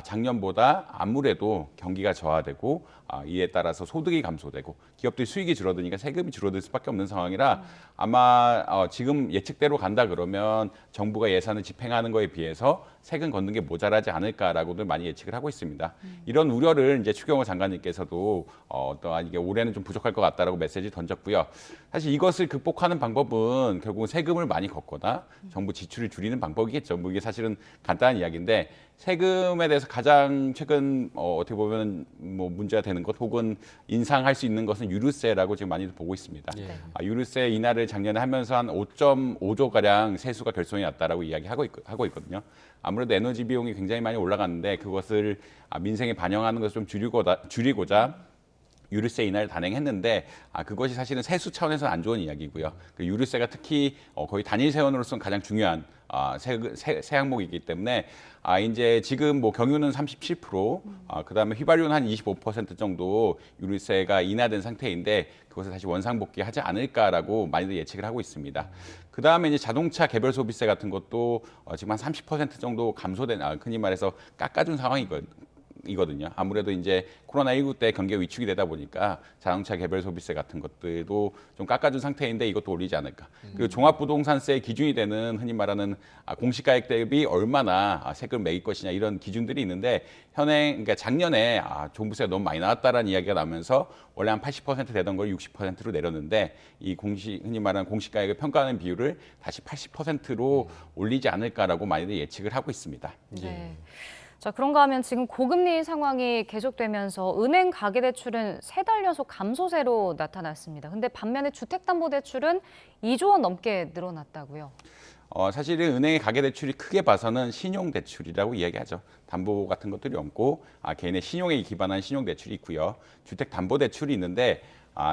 작년보다 아무래도 경기가 저하되고 이에 따라서 소득이 감소되고 기업들이 수익이 줄어드니까 세금이 줄어들 수밖에 없는 상황이라 아마 지금 예측대로 간다 그러면 정부가 예산을 집행하는 거에 비해서 세금 걷는 게 모자라지 않을까라고들 많이 예측을 하고 있습니다. 이런 우려를 이제 추경호 장관님께서도 이게 올해는 좀 부족할 것 같다라고 메시지 던졌고요. 사실 이것을 극복하는 방법은 결국은 세금을 많이 걷거나 정부 지출을 줄이는 방법이겠죠. 뭐 이게 사실은 간단한 이야기인데 세금에 대해서 가장 최근 어떻게 보면 뭐 문제가 되는 것 혹은 인상할 수 있는 것은 유류세라고 지금 많이들 보고 있습니다. 유류세 인하를 작년에 하면서 한 5.5조 가량 세수가 결손이 났다라고 이야기하고 있거든요. 아무래도 에너지 비용이 굉장히 많이 올라갔는데 그것을 민생에 반영하는 것을 좀 줄이고자 유류세 인하를 단행했는데 그것이 사실은 세수 차원에서는 안 좋은 이야기고요. 그 유류세가 특히 거의 단일 세원으로서는 가장 중요한 세 항목이기 때문에 이제 지금 뭐 경유는 37%, 그다음에 휘발유는 한 25% 정도 유류세가 인하된 상태인데 그것을 다시 원상복귀하지 않을까라고 많이들 예측을 하고 있습니다. 그다음에 이제 자동차 개별 소비세 같은 것도 지금 한 30% 정도 감소된, 흔히 말해서 깎아준 상황이거든요. 아무래도 이제 코로나19 때 경기가 위축이 되다 보니까 자동차 개별 소비세 같은 것들도 좀 깎아준 상태인데 이것도 올리지 않을까. 그리고 종합부동산세 기준이 되는 흔히 말하는 공시가액 대비 얼마나 세금을 매길 것이냐 이런 기준들이 있는데 그러니까 작년에 종부세가 너무 많이 나왔다라는 이야기가 나면서 원래 한 80% 되던 걸 60%로 내렸는데 이 흔히 말하는 공시가액을 평가하는 비율을 다시 80%로 올리지 않을까라고 많이들 예측을 하고 있습니다. 네. 자, 그런가 하면 지금 고금리 상황이 계속되면서 은행 가계대출은 3달 연속 감소세로 나타났습니다. 근데 반면에 주택담보대출은 2조 원 넘게 늘어났다고요. 사실은 은행의 가계대출이 크게 봐서는 신용대출이라고 이야기하죠. 담보 같은 것들이 없고 개인의 신용에 기반한 신용대출이 있고요. 주택담보대출이 있는데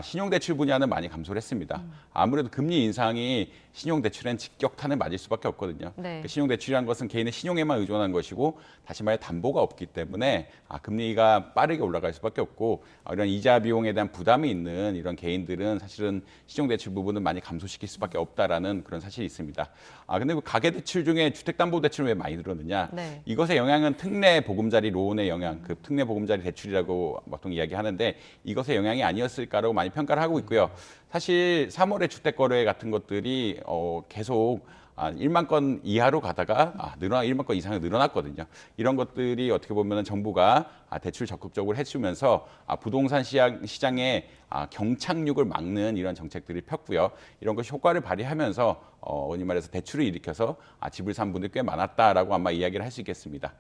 신용대출 분야는 많이 감소를 했습니다. 아무래도 금리 인상이 신용 대출엔 직격탄을 맞을 수밖에 없거든요. 네. 신용 대출이라는 것은 개인의 신용에만 의존한 것이고 다시 말해 담보가 없기 때문에 금리가 빠르게 올라갈 수밖에 없고 이런 이자 비용에 대한 부담이 있는 이런 개인들은 사실은 신용 대출 부분은 많이 감소시킬 수밖에 없다라는 그런 사실이 있습니다. 근데 가계 대출 중에 주택담보대출은 왜 많이 늘었느냐? 네. 이것의 영향은 특례 보금자리 론의 영향, 그 특례 보금자리 대출이라고 보통 이야기하는데 이것의 영향이 아니었을까라고 많이 평가를 하고 있고요. 사실 3월에 주택 거래 같은 것들이 계속 1만 건 이하로 가다가 1만 건 이상으로 늘어났거든요. 이런 것들이 어떻게 보면 정부가 대출 적극적으로 해주면서 부동산 시장의 경착륙을 막는 이런 정책들을 폈고요. 이런 것이 효과를 발휘하면서 흔히 말해서 대출을 일으켜서 집을 산 분들이 꽤 많았다라고 아마 이야기를 할 수 있겠습니다.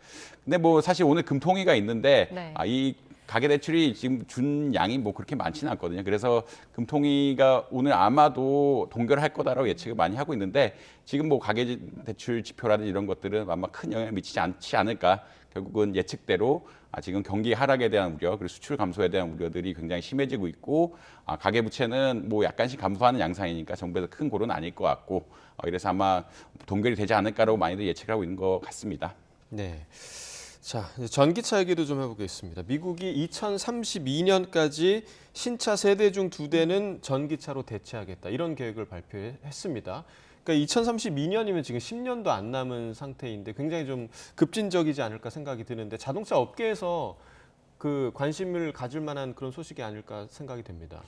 근데 뭐 사실 오늘 금통위가 있는데 네. 이 가계대출이 지금 준 양이 뭐 그렇게 많지는 않거든요. 그래서 금통위가 오늘 아마도 동결할 거다라고 예측을 많이 하고 있는데 지금 뭐 가계대출 지표라든지 이런 것들은 아마 큰 영향을 미치지 않지 않을까. 결국은 예측대로 지금 경기 하락에 대한 우려, 그리고 수출 감소에 대한 우려들이 굉장히 심해지고 있고 가계부채는 뭐 약간씩 감소하는 양상이니까 정부에서 큰 고려는 아닐 것 같고 이래서 아마 동결이 되지 않을까라고 많이들 예측을 하고 있는 것 같습니다. 네. 자, 이제 전기차 얘기도 좀 해보겠습니다. 미국이 2032년까지 신차 3대 중 2대는 전기차로 대체하겠다. 이런 계획을 발표했습니다. 그러니까 2032년이면 지금 10년도 안 남은 상태인데 굉장히 좀 급진적이지 않을까 생각이 드는데 자동차 업계에서 그 관심을 가질 만한 그런 소식이 아닐까 생각이 됩니다.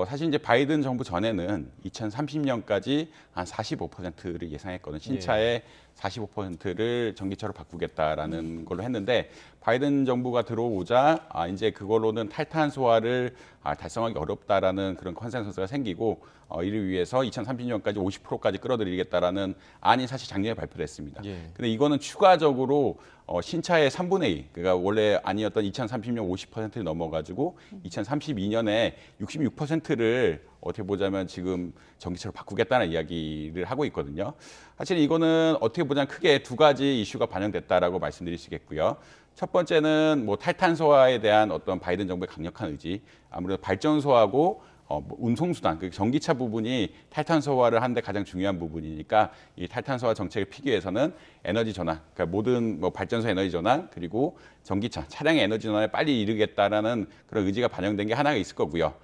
사실 이제 바이든 정부 전에는 2030년까지 한 45%를 예상했거든요. 신차의 45%를 전기차로 바꾸겠다라는 걸로 했는데 바이든 정부가 들어오자 이제 그걸로는 탈탄소화를 달성하기 어렵다라는 그런 컨센서스가 생기고 이를 위해서 2030년까지 50%까지 끌어들이겠다라는 안이 사실 작년에 발표됐습니다. 근데 이거는 추가적으로 신차의 3분의 2, 그러니까 원래 아니었던 2030년 50%를 넘어가지고 2032년에 66%를 어떻게 보자면 지금 전기차로 바꾸겠다는 이야기를 하고 있거든요. 사실 이거는 어떻게 보자면 크게 두 가지 이슈가 반영됐다라고 말씀드릴 수 있겠고요. 첫 번째는 뭐 탈탄소화에 대한 어떤 바이든 정부의 강력한 의지, 아무래도 발전소하고 운송수단, 그 전기차 부분이 탈탄소화를 하는데 가장 중요한 부분이니까 이 탈탄소화 정책을 피기 위해서는 에너지 전환, 그러니까 모든 뭐 발전소 에너지 전환 그리고 전기차, 차량의 에너지 전환에 빨리 이르겠다라는 그런 의지가 반영된 게 하나가 있을 거고요.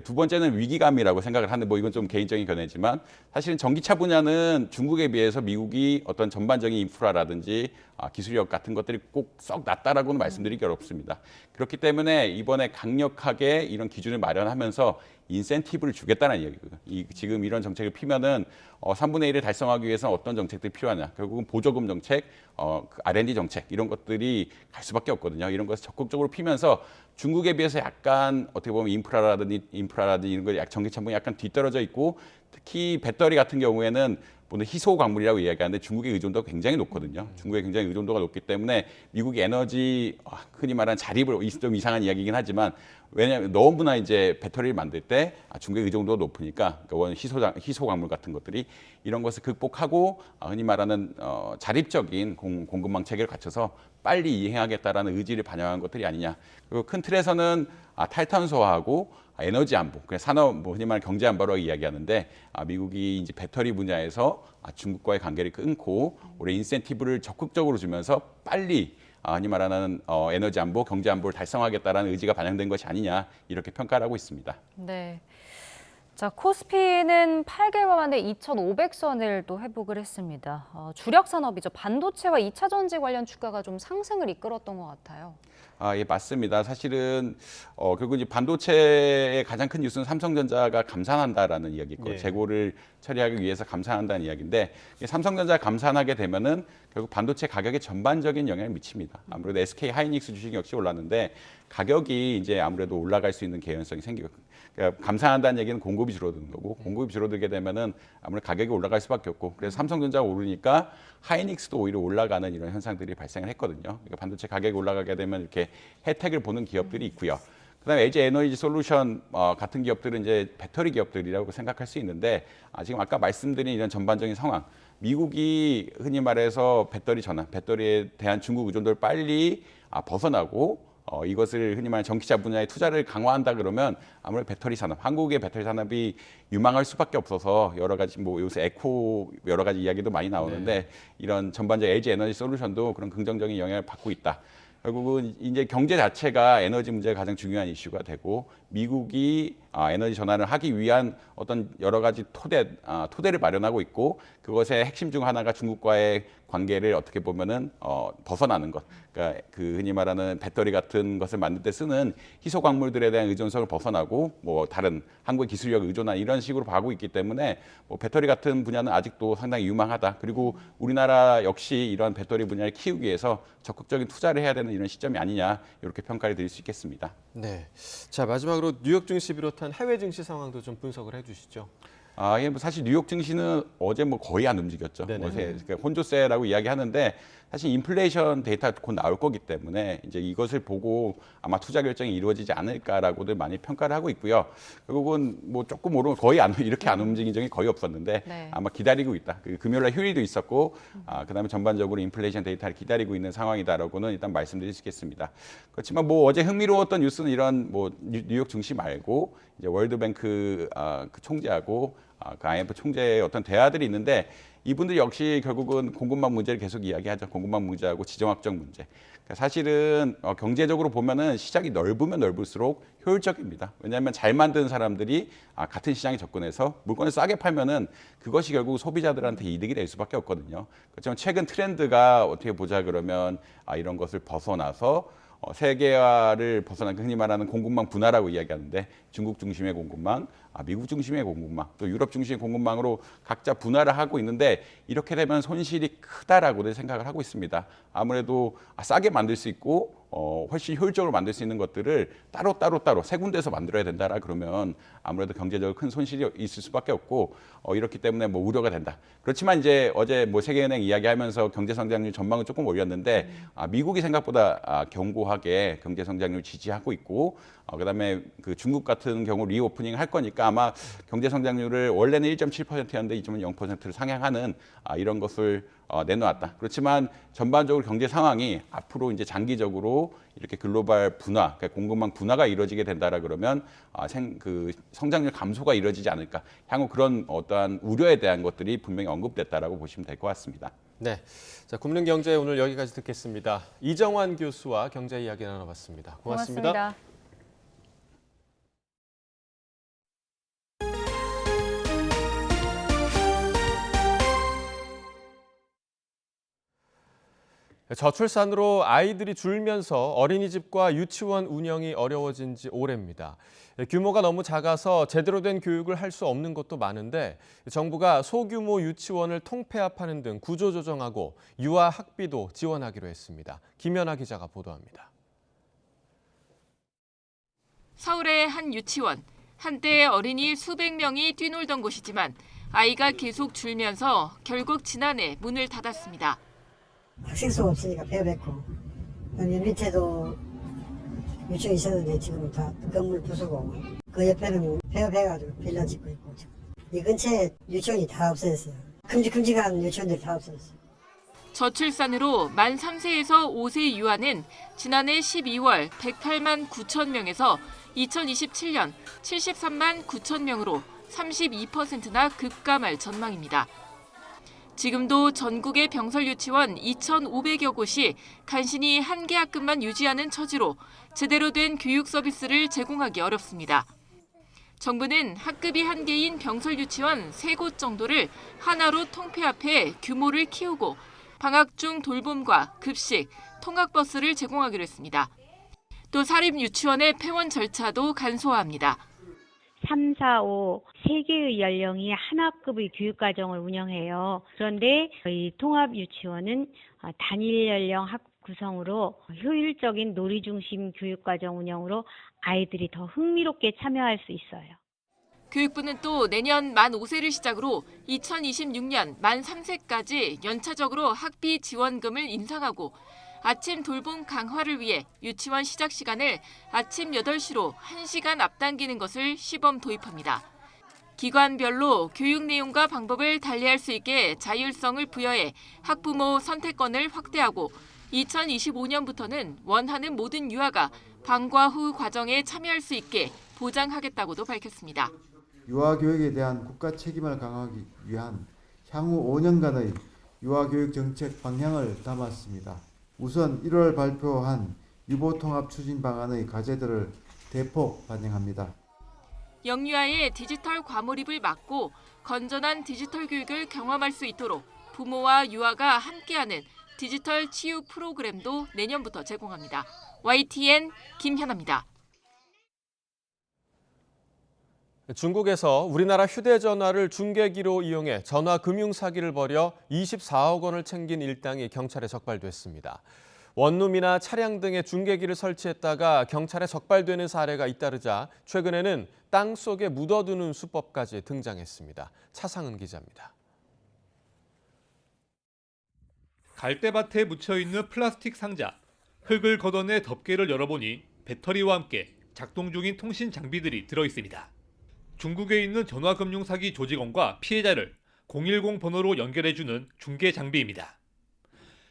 두 번째는 위기감이라고 생각을 하는데 뭐 이건 좀 개인적인 견해지만 사실은 전기차 분야는 중국에 비해서 미국이 어떤 전반적인 인프라라든지 기술력 같은 것들이 꼭 썩 낮다라고는 말씀드리기 어렵습니다. 그렇기 때문에 이번에 강력하게 이런 기준을 마련하면서 인센티브를 주겠다는 이야기고요. 지금 이런 정책을 피면은 3분의 1을 달성하기 위해서는 어떤 정책들이 필요하냐. 결국은 보조금 정책, R&D 정책 이런 것들이 갈 수밖에 없거든요. 이런 것을 적극적으로 피면서 중국에 비해서 약간 어떻게 보면 인프라라든지 이런 거 전기차 분야 약간 뒤떨어져 있고 특히 배터리 같은 경우에는 오늘 희소 광물이라고 이야기하는데 중국의 의존도가 굉장히 높거든요. 중국의 굉장히 의존도가 높기 때문에 미국이 에너지 흔히 말하는 자립을 좀 이상한 이야기이긴 하지만 왜냐하면 너무나 이제 배터리를 만들 때 중국의 의존도가 높으니까 희소 광물 같은 것들이 이런 것을 극복하고 흔히 말하는 자립적인 공급망 체계를 갖춰서 빨리 이행하겠다라는 의지를 반영한 것들이 아니냐. 그리고 큰 틀에서는 탈탄소화하고 에너지 안보, 그냥 산업, 흔히 말하는 경제 안보라고 이야기하는데 미국이 이제 배터리 분야에서 중국과의 관계를 끊고 올해 인센티브를 적극적으로 주면서 빨리 흔히 말하는 에너지 안보, 경제 안보를 달성하겠다라는 의지가 반영된 것이 아니냐 이렇게 평가를 하고 있습니다. 네. 자, 코스피는 8개월 만에 2,500선을 또 회복을 했습니다. 주력 산업이죠. 반도체와 2차 전지 관련 주가가 좀 상승을 이끌었던 것 같아요. 예, 맞습니다. 사실은 결국 이제 반도체의 가장 큰 뉴스는 삼성전자가 감산한다라는 이야기고 재고를 처리하기 위해서 감산한다는 이야기인데 삼성전자가 감산하게 되면은 결국 반도체 가격에 전반적인 영향을 미칩니다. 아무래도 SK 하이닉스 주식 역시 올랐는데 가격이 이제 아무래도 올라갈 수 있는 개연성이 생기고 그러니까 감산한다는 얘기는 공급이 줄어드는 거고 공급이 줄어들게 되면은 아무래도 가격이 올라갈 수밖에 없고 그래서 삼성전자가 오르니까 하이닉스도 오히려 올라가는 이런 현상들이 발생을 했거든요. 그러니까 반도체 가격이 올라가게 되면 이렇게 혜택을 보는 기업들이 있고요. 그다음에 LG 에너지 솔루션 같은 기업들은 이제 배터리 기업들이라고 생각할 수 있는데 지금 아까 말씀드린 이런 전반적인 상황, 미국이 흔히 말해서 배터리 전환, 배터리에 대한 중국 의존도를 빨리 벗어나고 이것을 흔히 말하는 전기차 분야에 투자를 강화한다 그러면 아무래도 배터리 산업, 한국의 배터리 산업이 유망할 수밖에 없어서 여러 가지 뭐 요새 에코 여러 가지 이야기도 많이 나오는데 이런 전반적 LG 에너지 솔루션도 그런 긍정적인 영향을 받고 있다. 결국은 이제 경제 자체가 에너지 문제가 가장 중요한 이슈가 되고 미국이 에너지 전환을 하기 위한 어떤 여러 가지 토대를 마련하고 있고 그것의 핵심 중 하나가 중국과의 관계를 어떻게 보면은 벗어나는 것. 그러니까 그 흔히 말하는 배터리 같은 것을 만들 때 쓰는 희소 광물들에 대한 의존성을 벗어나고 뭐 다른 한국의 기술력을 의존한 이런 식으로 가고 있기 때문에 뭐 배터리 같은 분야는 아직도 상당히 유망하다. 그리고 우리나라 역시 이런 배터리 분야를 키우기 위해서 적극적인 투자를 해야 되는 이런 시점이 아니냐 이렇게 평가를 드릴 수 있겠습니다. 네. 자, 마지막으로 뉴욕 증시 비롯한 해외 증시 상황도 좀 분석을 해주시죠. 예, 뭐 사실 뉴욕 증시는 어제 뭐 거의 안 움직였죠. 어제 그러니까 혼조세라고 이야기하는데 사실 인플레이션 데이터가 곧 나올 거기 때문에 이제 이것을 보고 아마 투자 결정이 이루어지지 않을까라고들 많이 평가를 하고 있고요. 결국은 뭐 조금 오르면 거의 이렇게 안 움직인 적이 거의 없었는데 아마 기다리고 있다. 금요일날 휴일도 있었고 그다음에 전반적으로 인플레이션 데이터를 기다리고 있는 상황이다라고는 일단 말씀드릴 수 있겠습니다. 그렇지만 뭐 어제 흥미로웠던 뉴스는 이런 뭐 뉴욕 증시 말고 이제 월드뱅크 그 총재하고 그 IMF 총재의 어떤 대화들이 있는데 이분들 역시 결국은 공급망 문제를 계속 이야기하죠. 공급망 문제하고 지정학적 문제. 그러니까 사실은 경제적으로 보면은 시장이 넓으면 넓을수록 효율적입니다. 왜냐하면 잘 만드는 사람들이 같은 시장에 접근해서 물건을 싸게 팔면은 그것이 결국 소비자들한테 이득이 될 수밖에 없거든요. 그렇지만 최근 트렌드가 어떻게 보자 그러면 이런 것을 벗어나서 세계화를 벗어난 흔히 말하는 공급망 분화라고 이야기하는데 중국 중심의 공급망, 미국 중심의 공급망, 또 유럽 중심의 공급망으로 각자 분화를 하고 있는데 이렇게 되면 손실이 크다라고들 생각을 하고 있습니다. 아무래도 싸게 만들 수 있고 훨씬 효율적으로 만들 수 있는 것들을 따로 세 군데서 만들어야 된다라 그러면 아무래도 경제적으로 큰 손실이 있을 수밖에 없고 이렇기 때문에 뭐 우려가 된다. 그렇지만 이제 어제 뭐 세계은행 이야기하면서 경제 성장률 전망을 조금 올렸는데 미국이 생각보다 견고하게 경제 성장률 지지하고 있고 그다음에 그 중국 같은 경우 리오프닝 할 거니까 아마 경제 성장률을 원래는 1.7%였는데 2.0%를 상향하는 이런 것을 내놓았다. 그렇지만 전반적으로 경제 상황이 앞으로 이제 장기적으로 이렇게 글로벌 분화, 그러니까 공급망 분화가 이루어지게 된다라 그러면 그 성장률 감소가 이루어지지 않을까. 향후 그런 어떠한 우려에 대한 것들이 분명히 언급됐다라고 보시면 될 것 같습니다. 네, 자 굽는 경제 오늘 여기까지 듣겠습니다. 이정환 교수와 경제 이야기 나눠봤습니다. 고맙습니다. 저출산으로 아이들이 줄면서 어린이집과 유치원 운영이 어려워진 지 오래입니다. 규모가 너무 작아서 제대로 된 교육을 할 수 없는 곳도 많은데 정부가 소규모 유치원을 통폐합하는 등 구조조정하고 유아 학비도 지원하기로 했습니다. 김연아 기자가 보도합니다. 서울의 한 유치원. 한때 어린이 수백 명이 뛰놀던 곳이지만 아이가 계속 줄면서 결국 지난해 문을 닫았습니다. 학생 수가 없으니까 폐업했고 여기 밑에도 유치원이 있었는데 지금 다 건물 부수고 그 옆에는 폐업해가지고 빌라 짓고 있고 이 근처에 유치원이 다 없어졌어요. 큼직큼직한 유치원들이 다 없어졌어요. 저출산으로 만 3세에서 5세 유아는 지난해 12월 108만 9천 명에서 2027년 73만 9천 명으로 32%나 급감할 전망입니다. 지금도 전국의 병설 유치원 2,500여 곳이 간신히 한 개 학급만 유지하는 처지로 제대로 된 교육 서비스를 제공하기 어렵습니다. 정부는 학급이 한 개인 병설 유치원 3곳 정도를 하나로 통폐합해 규모를 키우고 방학 중 돌봄과 급식, 통학버스를 제공하기로 했습니다. 또 사립 유치원의 폐원 절차도 간소화합니다. 3, 4, 5, 3개의 연령이 한 학급의 교육과정을 운영해요. 그런데 이 통합유치원은 단일 연령 학급 구성으로 효율적인 놀이 중심 교육과정 운영으로 아이들이 더 흥미롭게 참여할 수 있어요. 교육부는 또 내년 만 5세를 시작으로 2026년 만 3세까지 연차적으로 학비 지원금을 인상하고 아침 돌봄 강화를 위해 유치원 시작 시간을 아침 8시로 1시간 앞당기는 것을 시범 도입합니다. 기관별로 교육 내용과 방법을 달리할 수 있게 자율성을 부여해 학부모 선택권을 확대하고 2025년부터는 원하는 모든 유아가 방과 후 과정에 참여할 수 있게 보장하겠다고도 밝혔습니다. 유아교육에 대한 국가 책임을 강화하기 위한 향후 5년간의 유아교육 정책 방향을 담았습니다. 우선 1월 발표한 유보통합 추진 방안의 과제들을 대폭 반영합니다. 영유아의 디지털 과몰입을 막고 건전한 디지털 교육을 경험할 수 있도록 부모와 유아가 함께하는 디지털 치유 프로그램도 내년부터 제공합니다. YTN 김현아입니다. 중국에서 우리나라 휴대전화를 중계기로 이용해 전화 금융 사기를 벌여 24억 원을 챙긴 일당이 경찰에 적발됐습니다. 원룸이나 차량 등의 중계기를 설치했다가 경찰에 적발되는 사례가 잇따르자 최근에는 땅 속에 묻어두는 수법까지 등장했습니다. 차상은 기자입니다. 갈대밭에 묻혀있는 플라스틱 상자, 흙을 걷어내 덮개를 열어보니 배터리와 함께 작동 중인 통신 장비들이 들어있습니다. 중국에 있는 전화금융 사기 조직원과 피해자를 010 번호로 연결해주는 중계 장비입니다.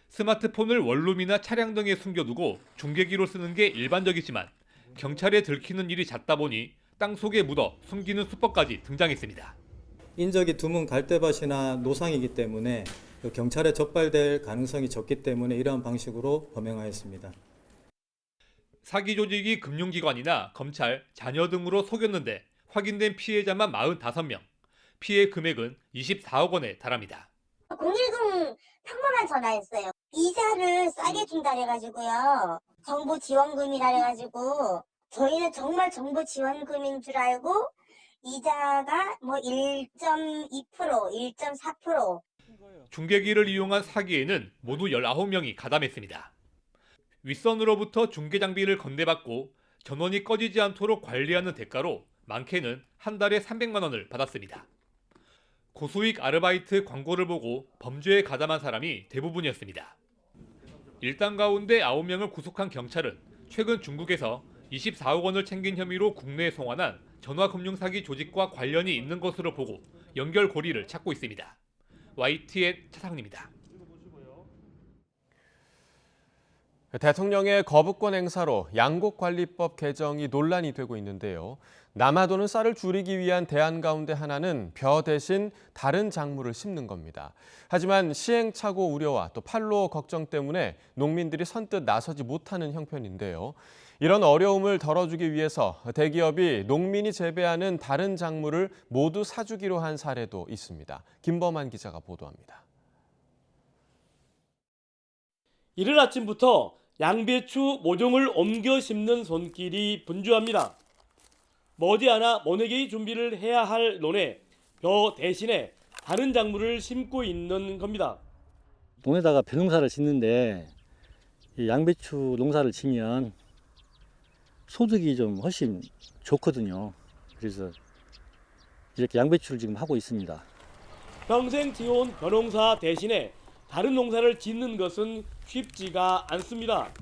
스마트폰을 원룸이나 차량 등에 숨겨두고 중계기로 쓰는 게 일반적이지만 경찰에 들키는 일이 잦다 보니 땅속에 묻어 숨기는 수법까지 등장했습니다. 인적이 드문 갈대밭이나 노상이기 때문에 경찰에 적발될 가능성이 적기 때문에 이러한 방식으로 범행하였습니다. 사기 조직이 금융기관이나 검찰, 자녀 등으로 속였는데 확인된 피해자만 45명, 피해 금액은 24억 원에 달합니다. 010 평범한 전화였어요. 이자를 싸게 준다 해가지고요. 정부 지원금이라 해가지고 저희는 정말 정부 지원금인 줄 알고 이자가 뭐 1.2%, 1.4%. 중계기를 이용한 사기에는 모두 19명이 가담했습니다. 윗선으로부터 중계 장비를 건네받고 전원이 꺼지지 않도록 관리하는 대가로 많게는 한 달에 300만 원을 받았습니다. 고수익 아르바이트 광고를 보고 범죄에 가담한 사람이 대부분이었습니다. 일당 가운데 9명을 구속한 경찰은 최근 중국에서 24억 원을 챙긴 혐의로 국내에 송환한 전화금융사기 조직과 관련이 있는 것으로 보고 연결고리를 찾고 있습니다. YTN 차상입니다. 대통령의 거부권 행사로 양곡관리법 개정이 논란이 되고 있는데요. 남아도는 쌀을 줄이기 위한 대안 가운데 하나는 벼 대신 다른 작물을 심는 겁니다. 하지만 시행착오 우려와 또 판로 걱정 때문에 농민들이 선뜻 나서지 못하는 형편인데요. 이런 어려움을 덜어주기 위해서 대기업이 농민이 재배하는 다른 작물을 모두 사주기로 한 사례도 있습니다. 김범한 기자가 보도합니다. 이른 아침부터 양배추 모종을 옮겨 심는 손길이 분주합니다. 머지않아 모내기 준비를 해야 할 논에 벼 대신에 다른 작물을 심고 있는 겁니다. 논에다가 벼농사를 짓는데 이 양배추 농사를 지면 소득이 좀 훨씬 좋거든요. 그래서 이렇게 양배추를 지금 하고 있습니다. 평생 지어온 벼농사 대신에 다른 농사를 짓는 것은 쉽지가 않습니다.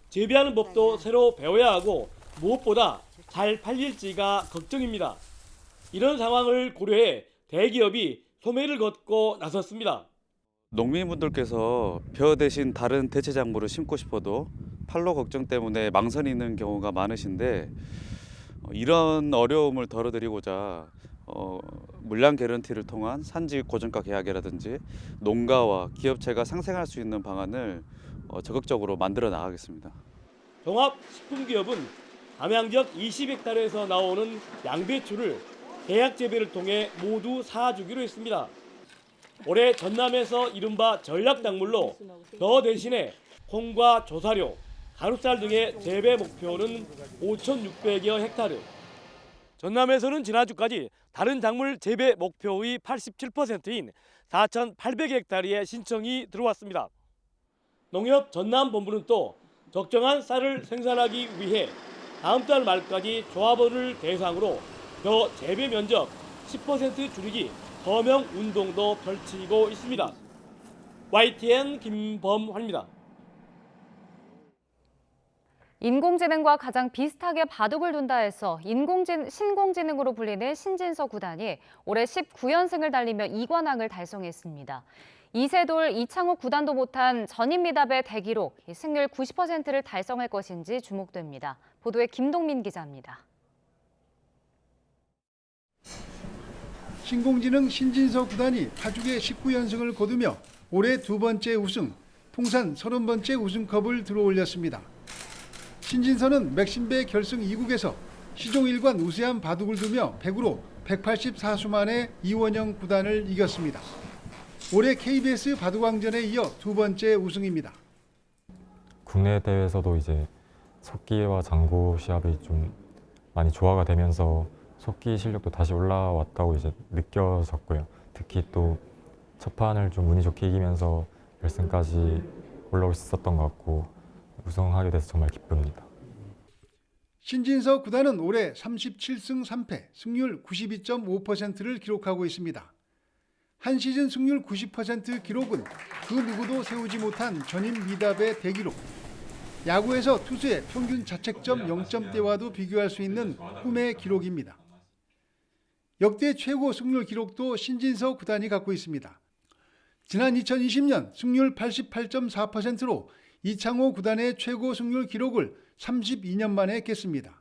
재배하는 법도 새로 배워야 하고 무엇보다 잘 팔릴지가 걱정입니다. 이런 상황을 고려해 대기업이 소매를 걷고 나섰습니다. 농민분들께서 벼 대신 다른 대체 작물을 심고 싶어도 판로 걱정 때문에 망설이는 경우가 많으신데 이런 어려움을 덜어드리고자 물량 개런티를 통한 산지 고정가 계약이라든지 농가와 기업체가 상생할 수 있는 방안을 적극적으로 만들어 나가겠습니다. 종합식품기업은 함양지역 20헥타르에서 나오는 양배추를 계약 재배를 통해 모두 사주기로 했습니다. 올해 전남에서 이른바 전략작물로 벼 대신에 콩과 조사료, 가루쌀 등의 재배 목표는 5,600여 헥타르. 전남에서는 지난주까지 다른 작물 재배 목표의 87%인 4,800헥타르의 신청이 들어왔습니다. 농협 전남본부는 또 적정한 쌀을 생산하기 위해 다음 달 말까지 조합원을 대상으로 벼 재배 면적 10% 줄이기 서명 운동도 펼치고 있습니다. YTN 김범환입니다. 인공지능과 가장 비슷하게 바둑을 둔다 해서 신공지능으로 불리는 신진서 구단이 올해 19연승을 달리며 2관왕을 달성했습니다. 이세돌, 이창호 구단도 못한 전임 미답의 대기록, 승률 90%를 달성할 것인지 주목됩니다. 보도에 김동민 기자입니다. 신공지능 신진서 구단이 파죽의 19연승을 거두며 올해 두 번째 우승, 통산 30번째 우승컵을 들어올렸습니다. 신진서는 맥신배 결승 2국에서 시종 1관 우세한 바둑을 두며 100으로 184수 만에 이원영 구단을 이겼습니다. 올해 KBS 바둑왕전에 이어 두 번째 우승입니다. 국내 대회에서도 이제 속기와 장구 시합이 좀 많이 조화가 되면서 속기 실력도 다시 올라왔다고 이제 느껴졌고요. 특히 또 첫 판을 좀 운이 좋게 이기면서 결승까지 올라올 수 있었던 것 같고 우승하게 돼서 정말 기쁩니다. 신진서 구단은 올해 37승 3패, 승률 92.5%를 기록하고 있습니다. 한 시즌 승률 90% 기록은 그 누구도 세우지 못한 전임 미답의 대기록. 야구에서 투수의 평균 자책점 0점대와도 비교할 수 있는 꿈의 기록입니다. 역대 최고 승률 기록도 신진서 구단이 갖고 있습니다. 지난 2020년 승률 88.4%로 이창호 구단의 최고 승률 기록을 32년 만에 깼습니다.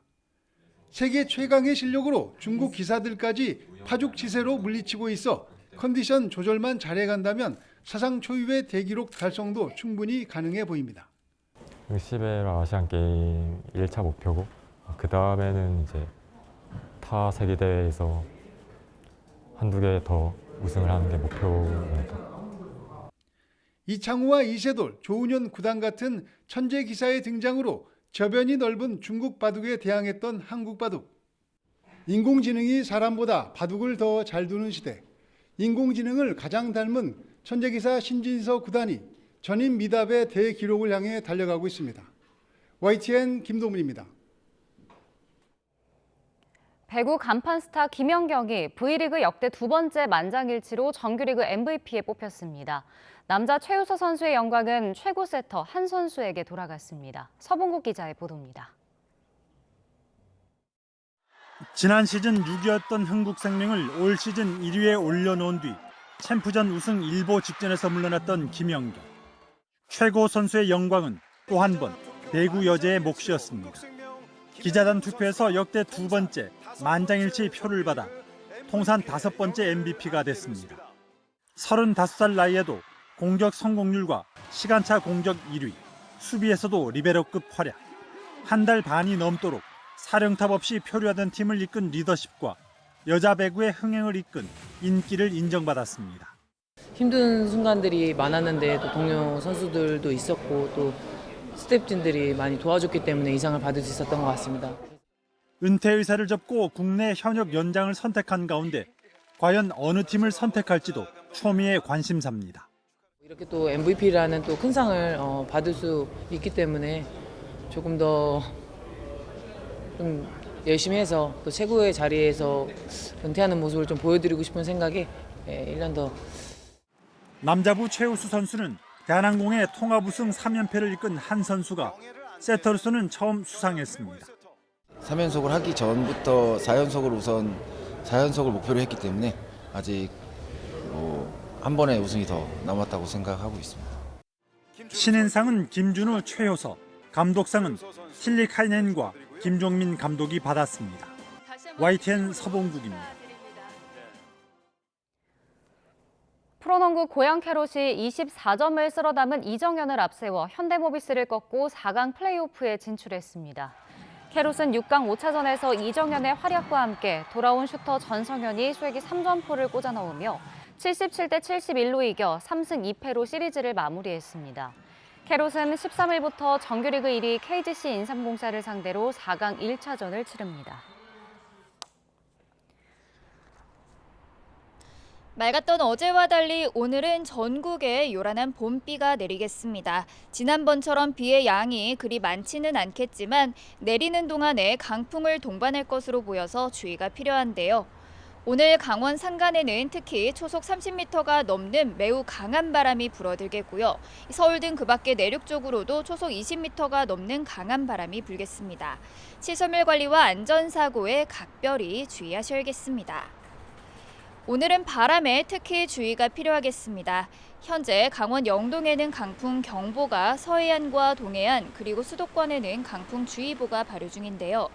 세계 최강의 실력으로 중국 기사들까지 파죽지세로 물리치고 있어 컨디션 조절만 잘해간다면 사상 초유의 대기록 달성도 충분히 가능해 보입니다. 시베리아 아시안게임 1차 목표고 그 다음에는 이제 타 세계대회에서 한두 개 더 우승을 하는 게 목표입니다. 이창호와 이세돌, 조은현 구단 같은 천재 기사의 등장으로 저변이 넓은 중국 바둑에 대항했던 한국 바둑. 인공지능이 사람보다 바둑을 더 잘 두는 시대. 인공지능을 가장 닮은 천재 기사 신진서 구단이 전임 미답의 대기록을 향해 달려가고 있습니다. YTN 김동민입니다. 배구 간판 스타 김연경이 V리그 역대 두 번째 만장일치로 정규리그 MVP에 뽑혔습니다. 남자 최우서 선수의 영광은 최고 세터 한 선수에게 돌아갔습니다. 서봉국 기자의 보도입니다. 지난 시즌 6위였던 흥국생명을 올 시즌 1위에 올려놓은 뒤 챔프전 우승 일보 직전에서 물러났던 김연경. 최고 선수의 영광은 또 한 번 배구 여제의 몫이었습니다. 기자단 투표에서 역대 두 번째 만장일치 표를 받아 통산 5번째 MVP가 됐습니다. 35살 나이에도 공격 성공률과 시간차 공격 1위, 수비에서도 리베로급 활약, 한 달 반이 넘도록 사령탑 없이 표류하던 팀을 이끈 리더십과 여자 배구의 흥행을 이끈 인기를 인정받았습니다. 힘든 순간들이 많았는데 또 동료 선수들도 있었고 또 스태프진들이 많이 도와줬기 때문에 이 상을 받을 수 있었던 것 같습니다. 은퇴 의사를 접고 국내 현역 연장을 선택한 가운데 과연 어느 팀을 선택할지도 초미의 관심사입니다. 이렇게 또 MVP라는 또 큰 상을 받을 수 있기 때문에 조금 더 좀 열심히 해서 또 최고의 자리에서 은퇴하는 모습을 좀 보여드리고 싶은 생각에 1년 더. 남자부 최우수 선수는 대한항공의 통합 우승 3연패를 이끈 한 선수가 세터로서는 처음 수상했습니다. 3연속을 하기 전부터 4연속을 우선 4연속을 목표로 했기 때문에 아직 한 번의 우승이 더 남았다고 생각하고 있습니다. 신인상은 김준우 최효서, 감독상은 틸리카이넨과 김종민 감독이 받았습니다. YTN 서봉국입니다. 프로농구 고양 캐롯이 24점을 쓸어 담은 이정현을 앞세워 현대모비스를 꺾고 4강 플레이오프에 진출했습니다. 캐롯은 6강 5차전에서 이정현의 활약과 함께 돌아온 슈터 전성현이 쐐기 3점포를 꽂아 넣으며 77대 71로 이겨 3승 2패로 시리즈를 마무리했습니다. 캐롯은 13일부터 정규리그 1위 KGC 인삼공사를 상대로 4강 1차전을 치릅니다. 맑았던 어제와 달리 오늘은 전국에 요란한 봄비가 내리겠습니다. 지난번처럼 비의 양이 그리 많지는 않겠지만 내리는 동안에 강풍을 동반할 것으로 보여서 주의가 필요한데요. 오늘 강원 산간에는 특히 초속 30m가 넘는 매우 강한 바람이 불어들겠고요. 서울 등 그 밖의 내륙 쪽으로도 초속 20m가 넘는 강한 바람이 불겠습니다. 시설물 관리와 안전사고에 각별히 주의하셔야겠습니다. 오늘은 바람에 특히 주의가 필요하겠습니다. 현재 강원 영동에는 강풍 경보가, 서해안과 동해안 그리고 수도권에는 강풍 주의보가 발효 중인데요.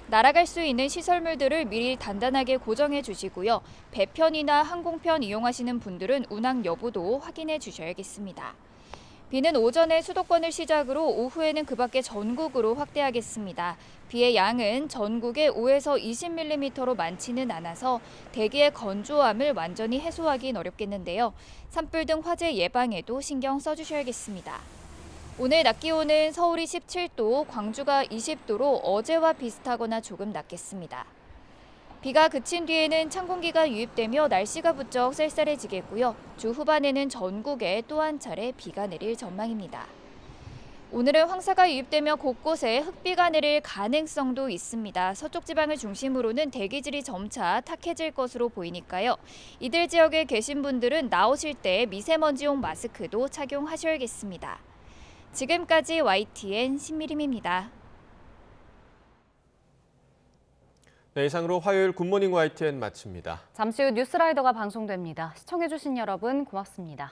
날아갈 수 있는 시설물들을 미리 단단하게 고정해 주시고요. 배편이나 항공편 이용하시는 분들은 운항 여부도 확인해 주셔야겠습니다. 비는 오전에 수도권을 시작으로 오후에는 그 밖에 전국으로 확대하겠습니다. 비의 양은 전국에 5에서 20mm로 많지는 않아서 대기의 건조함을 완전히 해소하긴 어렵겠는데요. 산불 등 화재 예방에도 신경 써주셔야겠습니다. 오늘 낮 기온은 서울이 17도, 광주가 20도로 어제와 비슷하거나 조금 낮겠습니다. 비가 그친 뒤에는 찬 공기가 유입되며 날씨가 부쩍 쌀쌀해지겠고요. 주 후반에는 전국에 또 한 차례 비가 내릴 전망입니다. 오늘은 황사가 유입되며 곳곳에 흙비가 내릴 가능성도 있습니다. 서쪽 지방을 중심으로는 대기질이 점차 탁해질 것으로 보이니까요. 이들 지역에 계신 분들은 나오실 때 미세먼지용 마스크도 착용하셔야겠습니다. 지금까지 YTN 신미림입니다. 네, 이상으로 화요일 굿모닝 YTN 마칩니다. 잠시 후 뉴스라이더가 방송됩니다. 시청해주신 여러분 고맙습니다.